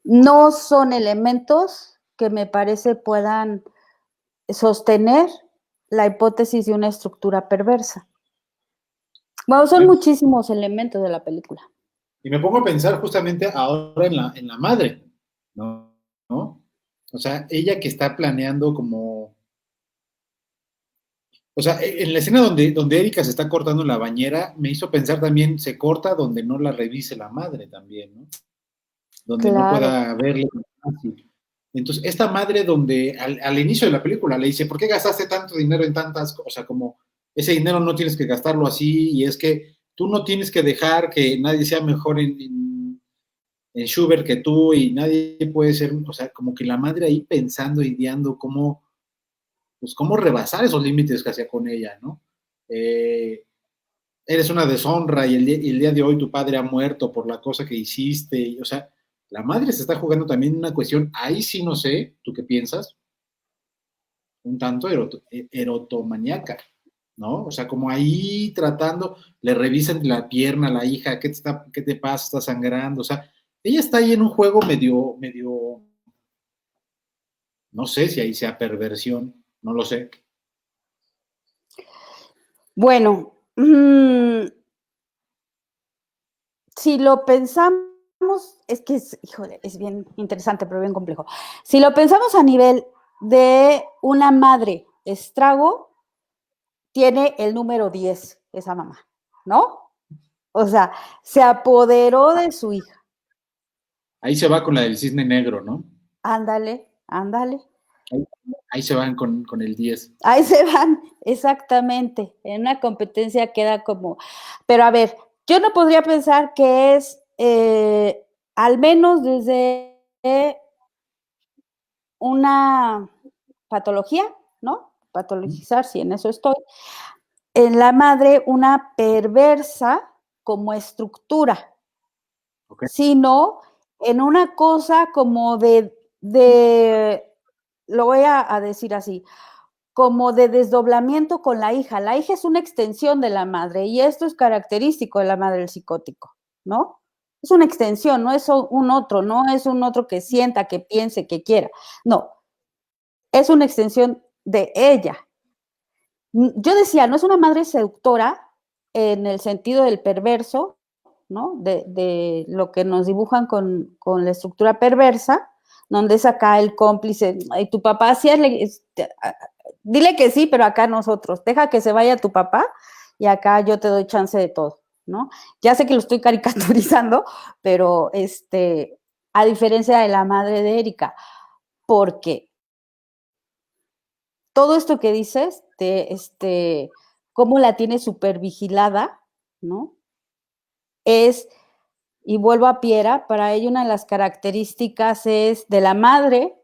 No son elementos que me parece puedan sostener la hipótesis de una estructura perversa. Bueno, son Bueno, muchísimos elementos de la película. y me pongo a pensar justamente ahora en la madre, ¿no? ¿No? O sea, ella que está planeando como, o sea, en la escena donde Erika se está cortando la bañera, me hizo pensar también, se corta donde no la revise la madre también, ¿no? Donde no Claro, pueda verle tan fácil. Entonces, esta madre donde al inicio de la película le dice, ¿por qué gastaste tanto dinero en tantas cosas? O sea, como ese dinero no tienes que gastarlo así y es que tú no tienes que dejar que nadie sea mejor en Schubert que tú y nadie puede ser, o sea, como que la madre ahí pensando, ideando cómo, pues cómo rebasar esos límites que hacía con ella, ¿no? Eres una deshonra y el día de hoy tu padre ha muerto por la cosa que hiciste, y, o sea, la madre se está jugando también una cuestión, ahí sí no sé, ¿tú qué piensas? Un tanto erotomaníaca, ¿no? O sea, como ahí tratando, le revisan la pierna a la hija, qué te pasa? Está sangrando, o sea, ella está ahí en un juego medio, no sé si ahí sea perversión, no lo sé. Bueno, si lo pensamos, es que híjole, es bien interesante, pero bien complejo. Si lo pensamos a nivel de una madre estrago, tiene el número 10, esa mamá, ¿no? O sea, se apoderó de su hija. Ahí se va con la del cisne negro, ¿no? Ándale, ándale. Ahí se van con el 10. Ahí se van, exactamente. En una competencia queda como. Pero a ver, yo no podría pensar que es, al menos desde una patología, ¿no? Patologizar, si en eso estoy. En la madre, una perversa como estructura, Okay. sino en una cosa como lo voy a decir así, como de desdoblamiento con la hija. La hija es una extensión de la madre y esto es característico de la madre del psicótico, ¿no? Es una extensión, no es un otro, no es un otro que sienta, que piense, que quiera. No, es una extensión de ella. Yo decía, no es una madre seductora en el sentido del perverso, ¿no? De lo que nos dibujan con la estructura perversa, donde es acá el cómplice, y tu papá, sí, dile que sí, pero acá nosotros, deja que se vaya tu papá y acá yo te doy chance de todo, ¿no? Ya sé que lo estoy caricaturizando, pero a diferencia de la madre de Erika, porque todo esto que dices de cómo la tiene súper vigilada, ¿no? Es, y vuelvo a Piera, para ella una de las características es de la madre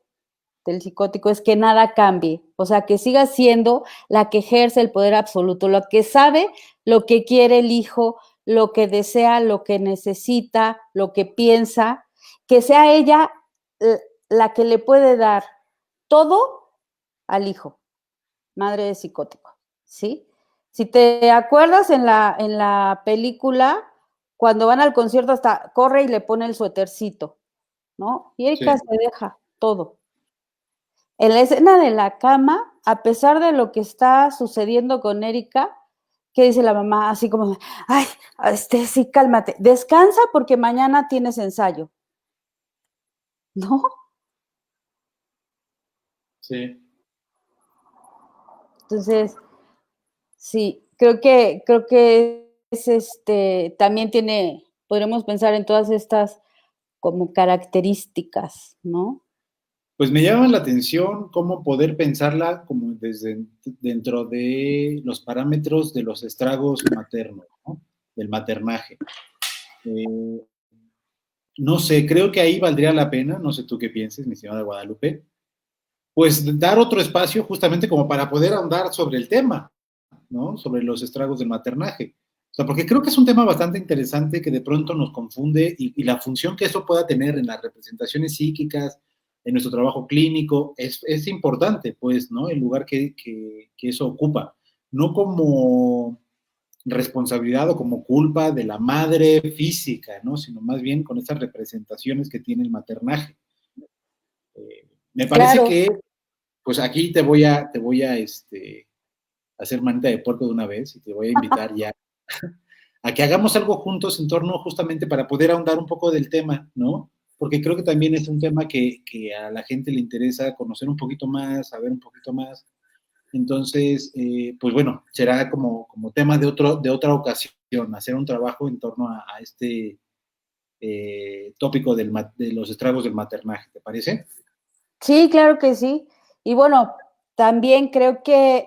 del psicótico es que nada cambie, o sea, que siga siendo la que ejerce el poder absoluto, lo que sabe, lo que quiere el hijo, lo que desea, lo que necesita, lo que piensa, que sea ella la que le puede dar todo al hijo, madre de psicótico, ¿sí? Si te acuerdas en la película, cuando van al concierto hasta corre y le pone el suétercito, ¿no? Y Erika Sí. se deja todo. En la escena de la cama, a pesar de lo que está sucediendo con Erika, ¿qué dice la mamá? Así como, ay, sí, cálmate, descansa porque mañana tienes ensayo, ¿no? Sí. Entonces, sí, creo que es también podremos pensar en todas estas como características, ¿no? Pues me llama la atención cómo poder pensarla como desde dentro de los parámetros de los estragos maternos, ¿no? Del maternaje. Eh, no sé, creo que ahí valdría la pena, no sé tú qué pienses, mi estimada Guadalupe, pues dar otro espacio justamente como para poder ahondar sobre el tema, ¿no? Sobre los estragos del maternaje. O sea, porque creo que es un tema bastante interesante que de pronto nos confunde y la función que eso pueda tener en las representaciones psíquicas, en nuestro trabajo clínico, es importante, pues, ¿no? El lugar que eso ocupa. No como responsabilidad o como culpa de la madre física, ¿no? Sino más bien con estas representaciones que tiene el maternaje. Me parece Claro. que, pues aquí te voy a hacer manita de puerco de una vez y te voy a invitar ya a que hagamos algo juntos en torno justamente para poder ahondar un poco del tema, ¿no? Porque creo que también es un tema que a la gente le interesa conocer un poquito más, saber un poquito más. Entonces, pues bueno, será como tema de otra ocasión, hacer un trabajo en torno a este tópico de los estragos del maternaje, ¿te parece? Sí, claro que sí. Y bueno, también creo que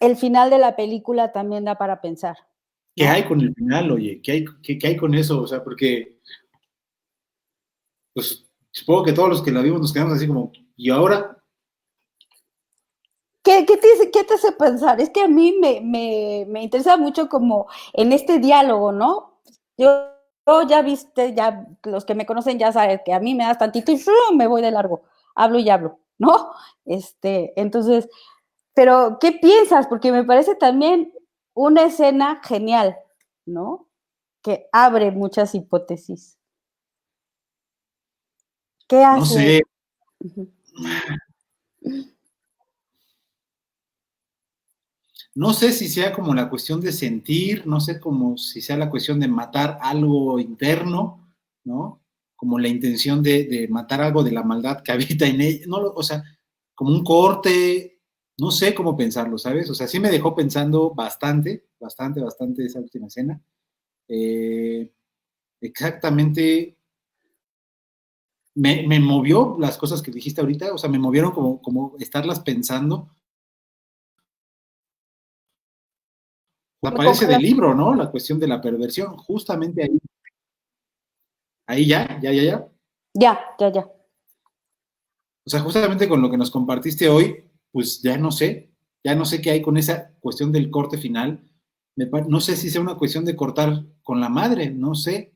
el final de la película también da para pensar, ¿Qué hay ¿no? con el final, oye? ¿Qué hay con eso? O sea, porque, pues, supongo que todos los que la vimos nos quedamos así como, ¿y ahora? ¿Qué te hace pensar? Es que a mí me interesa mucho como en este diálogo, ¿no? Yo ya viste, ya los que me conocen ya saben que a mí me das tantito y ¡fum! Me voy de largo, hablo y hablo, ¿no? Entonces, pero ¿qué piensas? Porque me parece también una escena genial, ¿no? Que abre muchas hipótesis. ¿Qué No hace? sé, Uh -huh. no sé si sea como la cuestión de sentir, no sé como si sea la cuestión de matar algo interno, ¿no? Como la intención de matar algo de la maldad que habita en ella, no, o sea, como un corte, no sé cómo pensarlo, ¿sabes? O sea, sí me dejó pensando bastante esa última escena. Eh, exactamente, me movió las cosas que dijiste ahorita, o sea, me movieron como estarlas pensando. Me Aparece del congelaste. libro, ¿no? La cuestión de la perversión, justamente ahí. Ahí ya. Ya. O sea, justamente con lo que nos compartiste hoy, pues ya no sé qué hay con esa cuestión del corte final. No sé si sea una cuestión de cortar con la madre, no sé.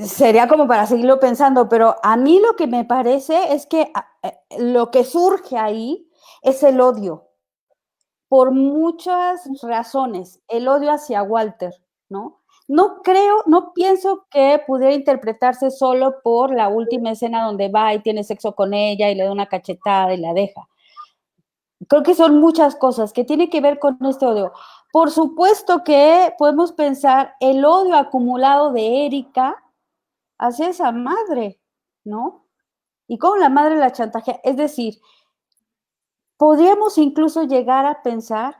Sería como para seguirlo pensando, pero a mí lo que me parece es que lo que surge ahí es el odio, por muchas razones, el odio hacia Walter, ¿no? No pienso que pudiera interpretarse solo por la última escena donde va y tiene sexo con ella y le da una cachetada y la deja. Creo que son muchas cosas que tienen que ver con este odio. Por supuesto que podemos pensar el odio acumulado de Erika hacia esa madre, ¿no? Y cómo la madre la chantajea. Es decir, podríamos incluso llegar a pensar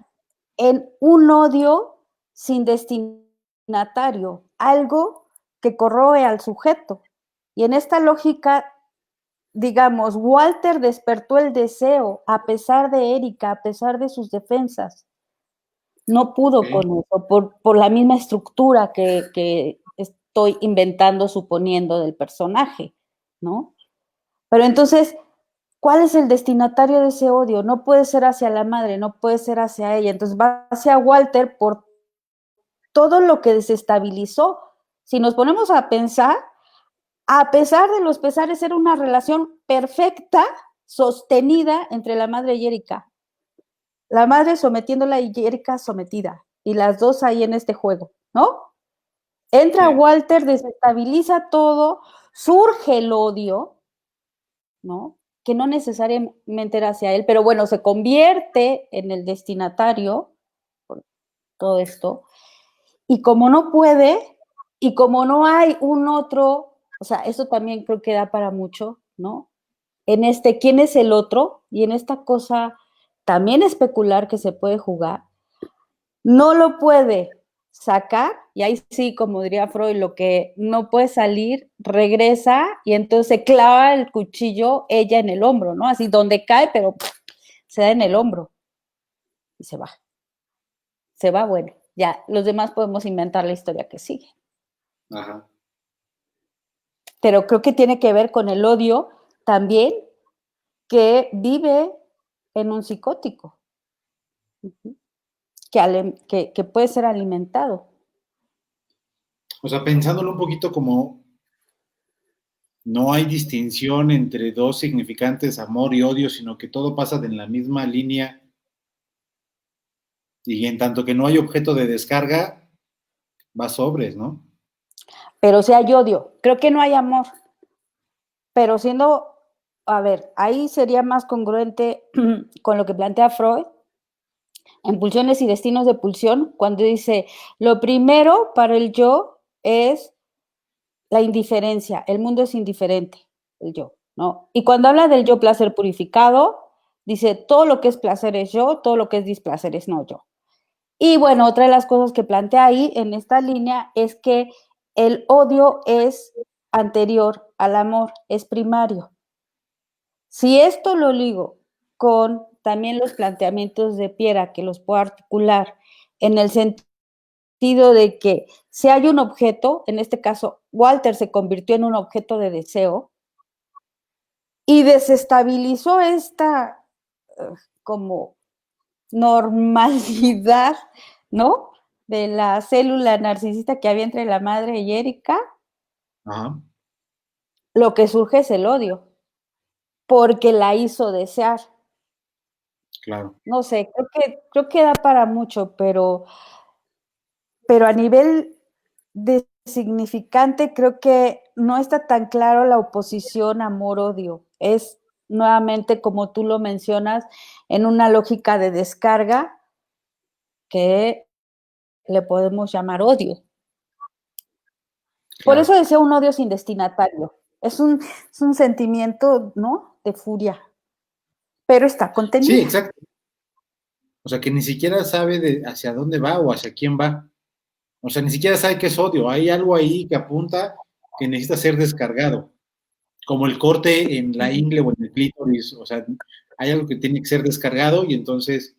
en un odio sin destinatario, algo que corroe al sujeto. Y en esta lógica, digamos, Walter despertó el deseo a pesar de Erika, a pesar de sus defensas. No pudo con eso, por la misma estructura que estoy inventando, suponiendo del personaje, ¿no? Pero entonces, ¿cuál es el destinatario de ese odio? No puede ser hacia la madre, no puede ser hacia ella. Entonces va hacia Walter por todo lo que desestabilizó. Si nos ponemos a pensar, a pesar de los pesares, era una relación perfecta, sostenida entre la madre y Erika. La madre sometiéndola y Erika sometida. Y las dos ahí en este juego, ¿no? Entra Sí. Walter, desestabiliza todo, surge el odio, ¿no? Que no necesariamente era hacia él, pero bueno, se convierte en el destinatario por todo esto, y como no puede, y como no hay un otro, o sea, eso también creo que da para mucho, ¿no? En este, ¿quién es el otro? Y en esta cosa también especular que se puede jugar, no lo puede sacar, y ahí sí, como diría Freud, lo que no puede salir, regresa y entonces clava el cuchillo ella en el hombro, ¿no? Así donde cae, pero se da en el hombro y se va. Se va, bueno, ya los demás podemos inventar la historia que sigue. Ajá. Pero creo que tiene que ver con el odio también que vive en un psicótico, que puede ser alimentado. O sea, pensándolo un poquito como no hay distinción entre dos significantes, amor y odio, sino que todo pasa en la misma línea y en tanto que no hay objeto de descarga, va sobres, ¿no? Pero si hay odio, creo que no hay amor, pero siendo, a ver, ahí sería más congruente con lo que plantea Freud en Pulsiones y Destinos de Pulsión, cuando dice, lo primero para el yo es la indiferencia, el mundo es indiferente, el yo, ¿no? Y cuando habla del yo placer purificado, dice, todo lo que es placer es yo, todo lo que es displacer es no yo. Y bueno, otra de las cosas que plantea ahí en esta línea es que el odio es anterior al amor, es primario. Si esto lo ligo con también los planteamientos de Piera, que los puedo articular en el sentido de que si hay un objeto, en este caso Walter se convirtió en un objeto de deseo y desestabilizó esta como normalidad, ¿no? De la célula narcisista que había entre la madre y Erika, Ajá. lo que surge es el odio, porque la hizo desear. Claro. No sé, creo que da para mucho, pero a nivel de significante creo que no está tan claro la oposición amor-odio. Es nuevamente, como tú lo mencionas, en una lógica de descarga que le podemos llamar odio. Por eso Claro. decía un odio sin destinatario. Es un sentimiento, ¿no? De furia, pero está Sí, contenida. exacto. O sea, que ni siquiera sabe hacia dónde va o hacia quién va. O sea, ni siquiera sabe qué es odio. Hay algo ahí que apunta que necesita ser descargado, como el corte en la ingle o en el clítoris. O sea, hay algo que tiene que ser descargado y entonces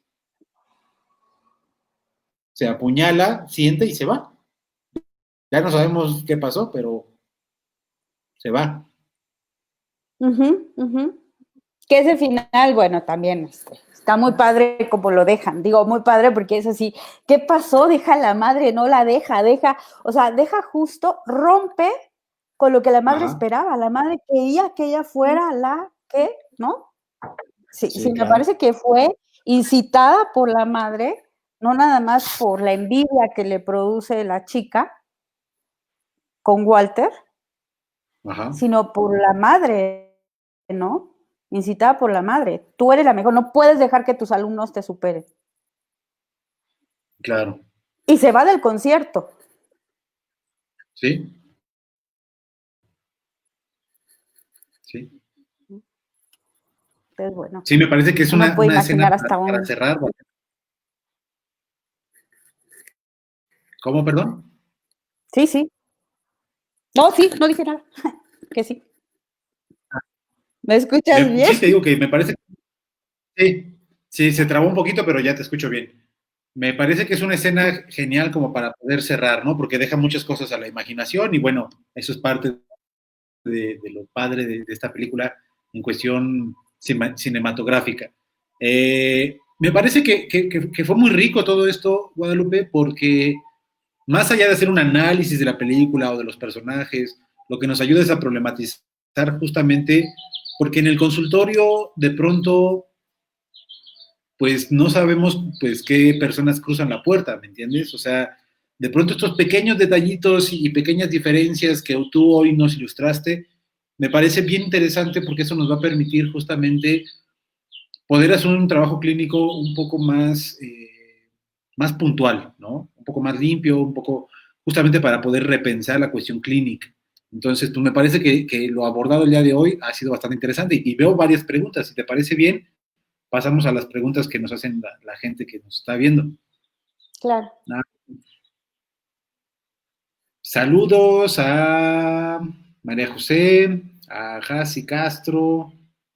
se apuñala, siente y se va. Ya no sabemos qué pasó, pero se va. Ujú, ujú. Que ese final, bueno, también está muy padre como lo dejan. Digo, muy padre porque es así. ¿Qué pasó? Deja a la madre, no la deja, o sea, deja justo, rompe con lo que la madre Ajá. esperaba. La madre quería que ella fuera la que, ¿no? Sí, Sí, sí, me claro. parece que fue incitada por la madre, no nada más por la envidia que le produce la chica con Walter, Ajá. sino por la madre, ¿no? Incitada por la madre. Tú eres la mejor, no puedes dejar que tus alumnos te superen. Claro. Y se va del concierto. Sí, sí. Entonces, bueno, Sí, me parece que es uno puede una escena imaginar hasta para un... cerrar. ¿Cómo, perdón? Sí, sí. No, sí, no dije nada. Que sí. ¿Me escuchas bien? Sí, te digo que me parece. Sí, sí, se trabó un poquito, pero ya te escucho bien. Me parece que es una escena genial como para poder cerrar, ¿no? Porque deja muchas cosas a la imaginación y bueno, eso es parte de lo padre de esta película en cuestión cinematográfica. Me parece que fue muy rico todo esto, Guadalupe, porque más allá de hacer un análisis de la película o de los personajes, lo que nos ayuda es a problematizar justamente, porque en el consultorio de pronto pues no sabemos pues qué personas cruzan la puerta, ¿me entiendes? O sea, de pronto estos pequeños detallitos y pequeñas diferencias que tú hoy nos ilustraste, me parece bien interesante porque eso nos va a permitir justamente poder hacer un trabajo clínico un poco más, más puntual, ¿no? Un poco más limpio, un poco justamente para poder repensar la cuestión clínica. Entonces, pues me parece que lo abordado el día de hoy ha sido bastante interesante y veo varias preguntas. Si te parece bien, pasamos a las preguntas que nos hacen la gente que nos está viendo. Claro. Ah, saludos a María José, a Jasi Castro,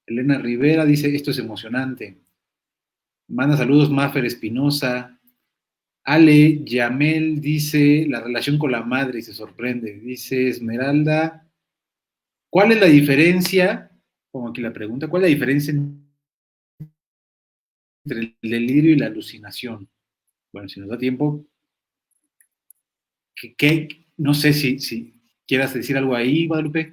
Elena Rivera dice, esto es emocionante. Manda saludos Mafer Espinosa. Ale Yamel dice, la relación con la madre y se sorprende. Dice Esmeralda, ¿cuál es la diferencia? Como aquí la pregunta, ¿cuál es la diferencia entre el delirio y la alucinación? Bueno, si nos da tiempo, no sé si quieras decir algo ahí, Guadalupe.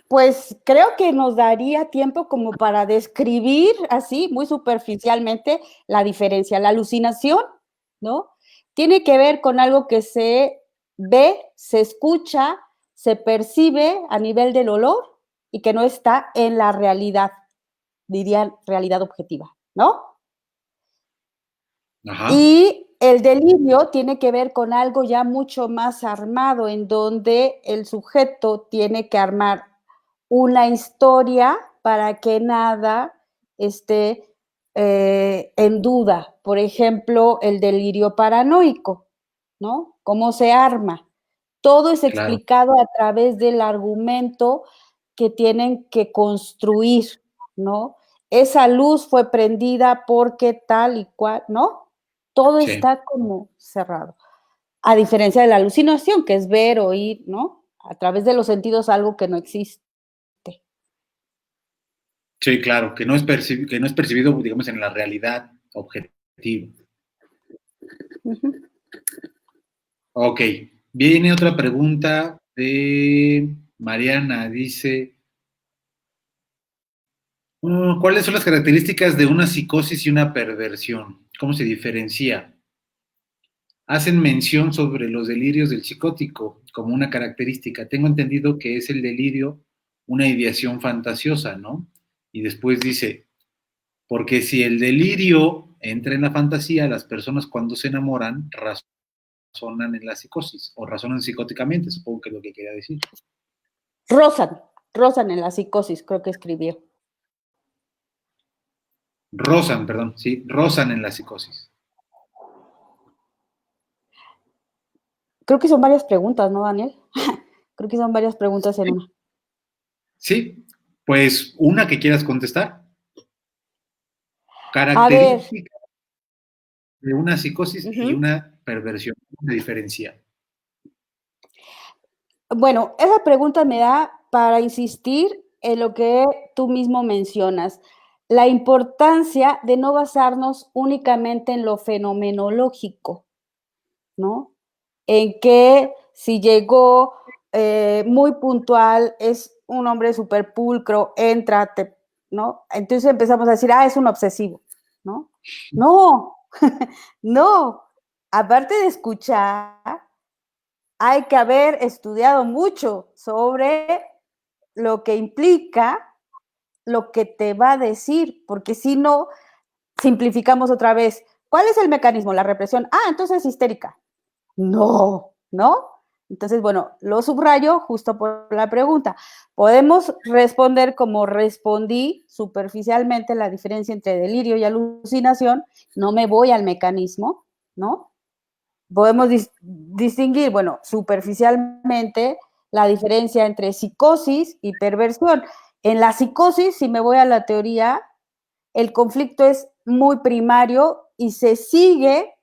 Pues creo que nos daría tiempo como para describir así, muy superficialmente, la diferencia. La alucinación, ¿no? Tiene que ver con algo que se ve, se escucha, se percibe a nivel del olor y que no está en la realidad, dirían realidad objetiva, ¿no? Ajá, Y el delirio tiene que ver con algo ya mucho más armado, en donde el sujeto tiene que armar una historia para que nada esté en duda. Por ejemplo, el delirio paranoico, ¿no? ¿Cómo se arma? Todo es claro. explicado a través del argumento que tienen que construir, ¿no? Esa luz fue prendida porque tal y cual, ¿no? Todo Sí, está como cerrado. A diferencia de la alucinación, que es ver, oír, ¿no? A través de los sentidos algo que no existe. sí, claro, que no es percibido, digamos, en la realidad objetiva. Ujú. Ok, viene otra pregunta de Mariana. Dice, ¿cuáles son las características de una psicosis y una perversión? ¿Cómo se diferencia? Hacen mención sobre los delirios del psicótico como una característica. Tengo entendido que es el delirio una ideación fantasiosa, ¿no? Y después dice, porque si el delirio entra en la fantasía, las personas cuando se enamoran razonan en la psicosis o razonan psicóticamente, supongo que es lo que quería decir. Rozan en la psicosis, creo que escribió. Rozan, perdón, sí, rozan en la psicosis. Creo que son varias preguntas, ¿no, Daniel? Creo que son varias preguntas en una. Sí, pues una que quieras contestar. A ver. Característica de una psicosis y una perversión, ¿cómo se diferencia? Bueno, esa pregunta me da para insistir en lo que tú mismo mencionas, la importancia de no basarnos únicamente en lo fenomenológico, ¿no? En que si llegó muy puntual, es un hombre súper pulcro, entra, ¿no? Entonces empezamos a decir, es un obsesivo, ¿no? No, no. Aparte de escuchar, hay que haber estudiado mucho sobre lo que implica lo que te va a decir, porque si no, simplificamos otra vez. ¿Cuál es el mecanismo? La represión. Entonces es histérica. No, ¿no? Entonces, bueno, lo subrayo justo por la pregunta. Podemos responder como respondí superficialmente la diferencia entre delirio y alucinación. No me voy al mecanismo, ¿no? Podemos distinguir, bueno, superficialmente la diferencia entre psicosis y perversión. En la psicosis, si me voy a la teoría, el conflicto es muy primario y se sigue,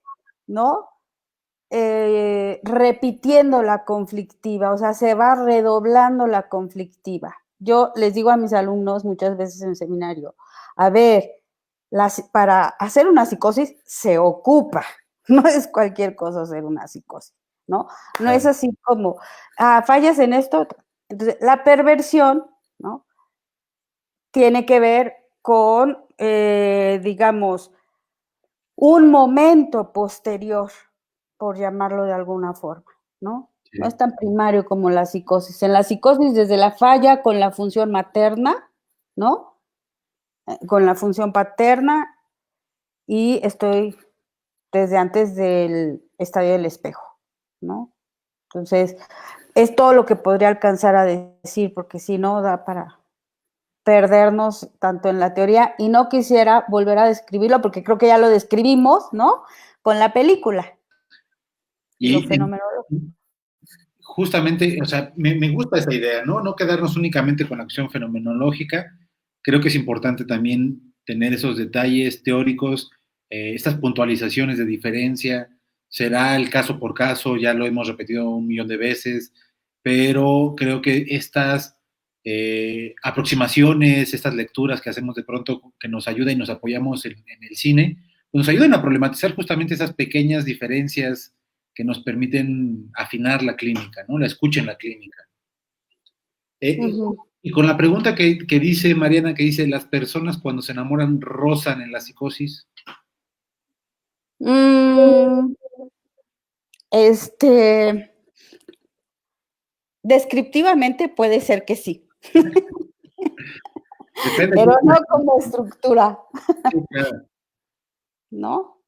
¿no? Repitiendo la conflictiva, o sea, se va redoblando la conflictiva. Yo les digo a mis alumnos muchas veces en el seminario, a ver, para hacer una psicosis se ocupa, no es cualquier cosa hacer una psicosis, ¿no? No es así como, fallas en esto. Entonces, la perversión, ¿no? Tiene que ver con, digamos, un momento posterior, por llamarlo de alguna forma, ¿no? Sí. No es tan primario como la psicosis. En la psicosis, desde la falla con la función materna, ¿no? Con la función paterna, y estoy desde antes del estadio del espejo, ¿no? Entonces, es todo lo que podría alcanzar a decir, porque si no, da para perdernos tanto en la teoría, y no quisiera volver a describirlo, porque creo que ya lo describimos, ¿no? Con la película. Lo Y fenomenológico. justamente, o sea, me gusta esa idea, ¿no? No quedarnos únicamente con la acción fenomenológica. Creo que es importante también tener esos detalles teóricos, estas puntualizaciones de diferencia. Será el caso por caso, ya lo hemos repetido 1 millón de veces, pero creo que estas aproximaciones, estas lecturas que hacemos de pronto, que nos ayudan y nos apoyamos en el cine, pues nos ayudan a problematizar justamente esas pequeñas diferencias que nos permiten afinar la clínica, ¿no? La escucha en la clínica. Y con la pregunta que dice Mariana, que dice, las personas cuando se enamoran rozan en la psicosis. Descriptivamente puede ser que sí. Depende. Pero no como estructura. Sí, claro. ¿No?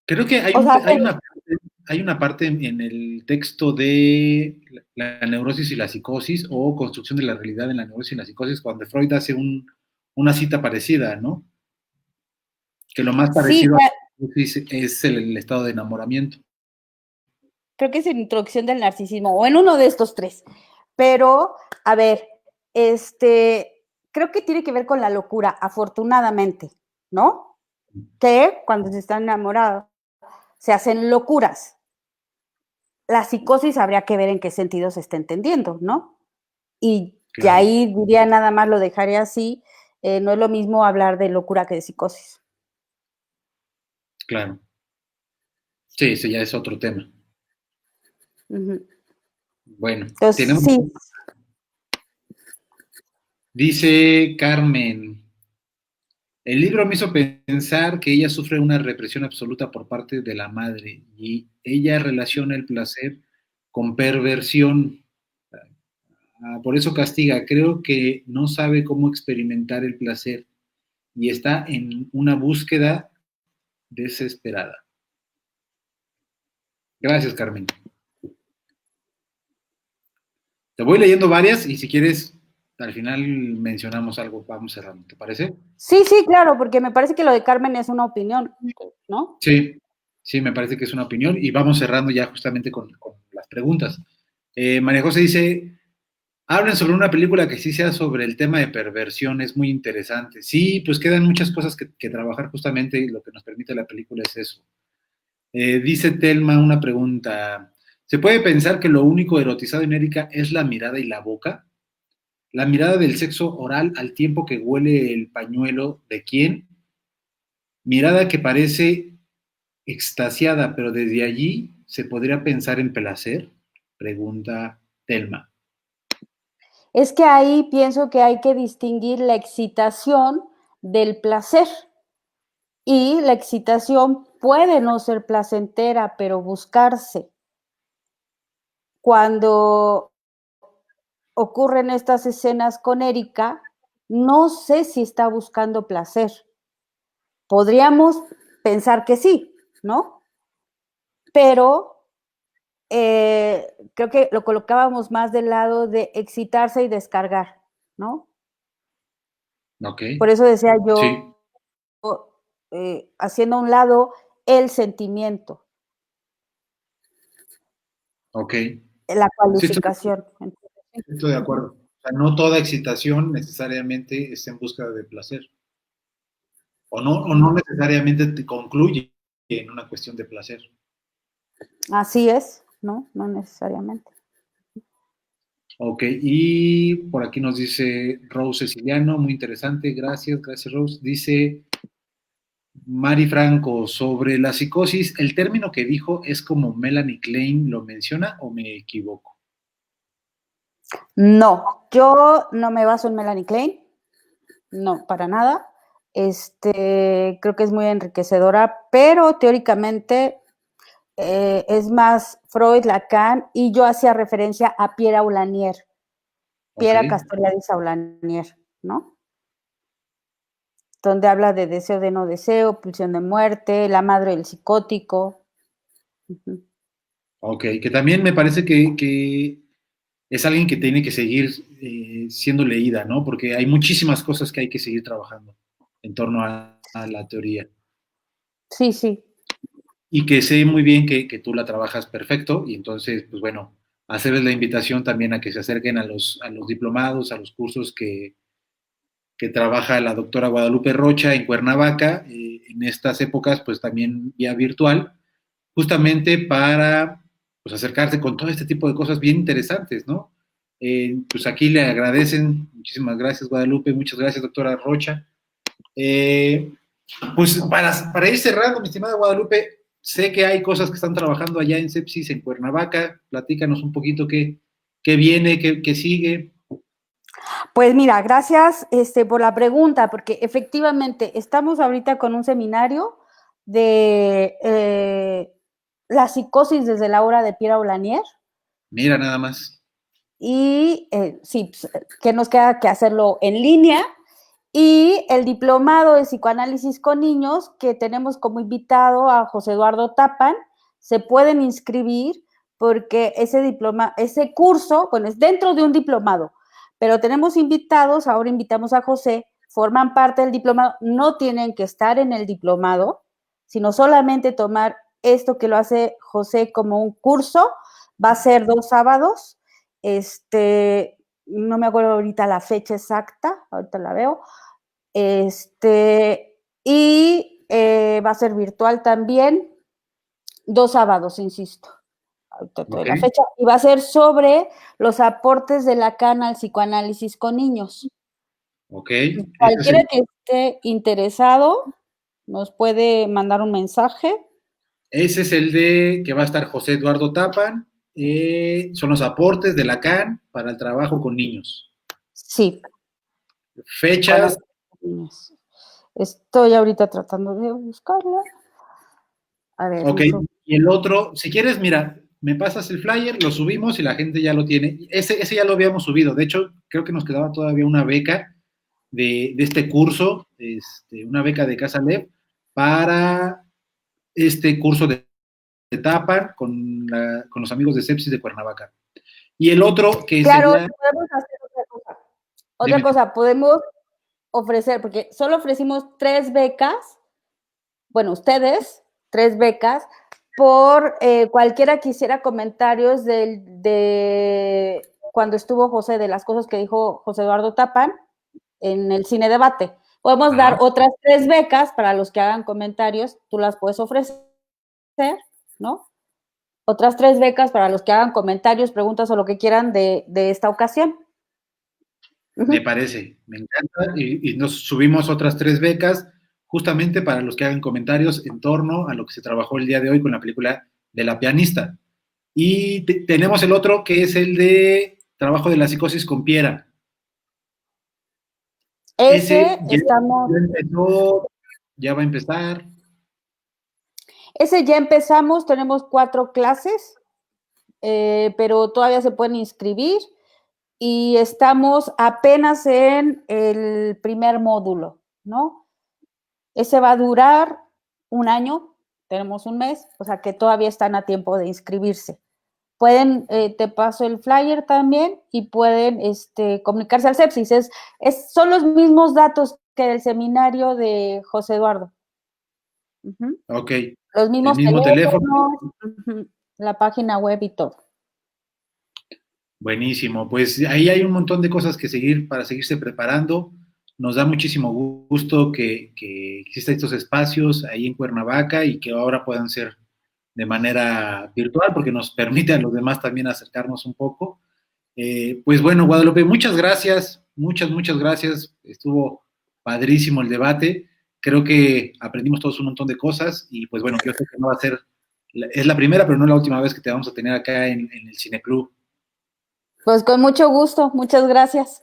Creo que O sea, hay una parte en el texto de la neurosis y la psicosis o construcción de la realidad en la neurosis y la psicosis, cuando Freud hace una cita parecida, ¿no? Que lo más sí, parecido a la psicosis es el estado de enamoramiento. creo que es en Introducción del Narcisismo, o en uno de estos tres. Pero, a ver, creo que tiene que ver con la locura, afortunadamente, ¿no? Que cuando se están enamorados se hacen locuras. La psicosis habría que ver en qué sentido se está entendiendo, ¿no? Y que Claro, ahí diría nada más, lo dejaré así, no es lo mismo hablar de locura que de psicosis. claro. Sí, ese ya es otro tema. Bueno, Entonces, tenemos, sí. dice Carmen, el libro me hizo pensar que ella sufre una represión absoluta por parte de la madre y ella relaciona el placer con perversión. Por eso castiga. Creo que no sabe cómo experimentar el placer y está en una búsqueda desesperada. Gracias, Carmen. Te voy leyendo varias y si quieres, al final mencionamos algo, vamos cerrando, ¿te parece? Sí, sí, claro, porque me parece que lo de Carmen es una opinión, ¿no? Sí, sí, me parece que es una opinión y vamos cerrando ya justamente con las preguntas. María José dice, hablen sobre una película que sí sea sobre el tema de perversión, es muy interesante. Sí, pues quedan muchas cosas que trabajar justamente y lo que nos permite la película es eso. Dice Telma una pregunta, ¿se puede pensar que lo único erotizado en Erika es la mirada y la boca? La mirada del sexo oral al tiempo que huele el pañuelo de quién? Mirada que parece extasiada, pero desde allí se podría pensar en placer, pregunta Telma. Es que ahí pienso que hay que distinguir la excitación del placer. Y la excitación puede no ser placentera, pero buscarse. Cuando ocurren estas escenas con Erika, no sé si está buscando placer. Podríamos pensar que sí, ¿no? Pero creo que lo colocábamos más del lado de excitarse y descargar, ¿no? Ok, Por eso decía sí, yo, haciendo a un lado el sentimiento, ok. la Sí, cualificación. estoy de acuerdo. O sea, no toda excitación necesariamente está en búsqueda de placer. O no necesariamente te concluye en una cuestión de placer. Así es, ¿no? No necesariamente. Ok, y por aquí nos dice Rose Ceciliano, muy interesante, gracias Rose. Dice Mari Franco, sobre la psicosis, ¿el término que dijo es como Melanie Klein lo menciona o me equivoco? No, yo no me baso en Melanie Klein, no, para nada. Creo que es muy enriquecedora, pero teóricamente es más Freud, Lacan, y yo hacía referencia a Pierre Aulanier, Ok, Pierre Castoriadis Aulanier, ¿no? Donde habla de deseo de no deseo, pulsión de muerte, la madre del psicótico. Uh-huh. ok, que también me parece que es alguien que tiene que seguir siendo leída, ¿no? Porque hay muchísimas cosas que hay que seguir trabajando en torno a la teoría. Sí, sí. Y que sé muy bien que tú la trabajas perfecto y entonces, pues bueno, hacerles la invitación también a que se acerquen a los diplomados, a los cursos que trabaja la doctora Guadalupe Rocha en Cuernavaca, en estas épocas, pues también vía virtual, justamente para pues, acercarse con todo este tipo de cosas bien interesantes, ¿no? Pues aquí le agradecen, muchísimas gracias Guadalupe, muchas gracias doctora Rocha. Eh, pues para ir cerrando, mi estimada Guadalupe, sé que hay cosas que están trabajando allá en Sepsis, en Cuernavaca, platícanos un poquito qué viene, qué sigue. Pues mira, gracias por la pregunta, porque efectivamente estamos ahorita con un seminario de la psicosis desde la obra de Pierre Aulanier Mira nada más. y sí, pues, que nos queda que hacerlo en línea y el diplomado de psicoanálisis con niños que tenemos como invitado a José Eduardo Tapan, se pueden inscribir porque ese curso, bueno, es dentro de un diplomado, pero tenemos invitados, ahora invitamos a José, forman parte del diplomado, no tienen que estar en el diplomado, sino solamente tomar esto que lo hace José como un curso, va a ser 2 sábados, no me acuerdo ahorita la fecha exacta, ahorita la veo, y va a ser virtual también, 2 sábados, insisto. Ahorita te doy Ok, la fecha. Y va a ser sobre los aportes de Lacan al psicoanálisis con niños. ok. Este es Cualquiera que esté interesado nos puede mandar un mensaje. ese es el de que va a estar José Eduardo Tapan. Son los aportes de Lacan para el trabajo con niños. Sí, Fechas, psicoanálisis con niños. Estoy ahorita tratando de buscarla. A ver, ok. Y el otro, si quieres, mira, me pasas el flyer, lo subimos y la gente ya lo tiene. Ese ya lo habíamos subido. De hecho, creo que nos quedaba todavía una beca de este curso, una beca de Casa Lab para este curso de TAPAR con los amigos de Sepsis de Cuernavaca. Y el otro que Claro, sería... podemos hacer otra cosa. Otra Dime. cosa, podemos ofrecer, porque solo ofrecimos 3 becas, bueno, ustedes, 3 becas, por cualquiera que hiciera comentarios de cuando estuvo José, de las cosas que dijo José Eduardo Tapan en el cine debate. Podemos dar otras 3 becas para los que hagan comentarios, tú las puedes ofrecer, ¿no? Otras 3 becas para los que hagan comentarios, preguntas o lo que quieran de esta ocasión. Me parece, me encanta. Y nos subimos otras 3 becas justamente para los que hagan comentarios en torno a lo que se trabajó el día de hoy con la película de La Pianista. Y tenemos el otro que es el de trabajo de la psicosis con Piera. Ese estamos... ya empezó, ya va a empezar. Ese ya empezamos, tenemos 4 clases, pero todavía se pueden inscribir y estamos apenas en el primer módulo, ¿no? Ese va a durar un año, tenemos un mes, o sea que todavía están a tiempo de inscribirse. Pueden, te paso el flyer también y pueden comunicarse al Sepsis. Son los mismos datos que el seminario de José Eduardo. Ok. Los El mismos mismo teléfono. la página web y todo. Buenísimo. Pues ahí hay un montón de cosas que seguir para seguirse preparando. Nos da muchísimo gusto que existan estos espacios ahí en Cuernavaca y que ahora puedan ser de manera virtual porque nos permite a los demás también acercarnos un poco. Pues bueno, Guadalupe, muchas gracias, muchas gracias. Estuvo padrísimo el debate. Creo que aprendimos todos un montón de cosas y pues bueno, yo sé que no va a ser, es la primera, pero no la última vez que te vamos a tener acá en el Cineclub. Pues con mucho gusto, muchas gracias.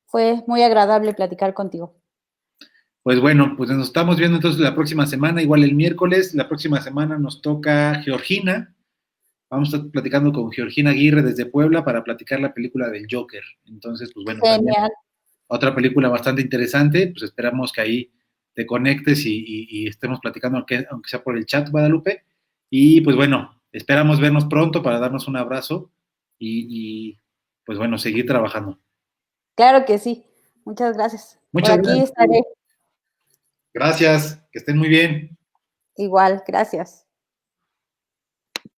Fue muy agradable platicar contigo. Pues bueno, pues nos estamos viendo entonces la próxima semana, igual el miércoles. La próxima semana nos toca Georgina. Vamos a estar platicando con Georgina Aguirre desde Puebla para platicar la película del Joker. Entonces, pues bueno, también Genial. otra película bastante interesante. Pues esperamos que ahí te conectes y estemos platicando, aunque sea por el chat, Guadalupe. Y pues bueno, esperamos vernos pronto para darnos un abrazo y pues bueno, seguir trabajando. Claro que sí. Muchas gracias. Por Muchas aquí gracias. estaré. Gracias, que estén muy bien. Igual, gracias.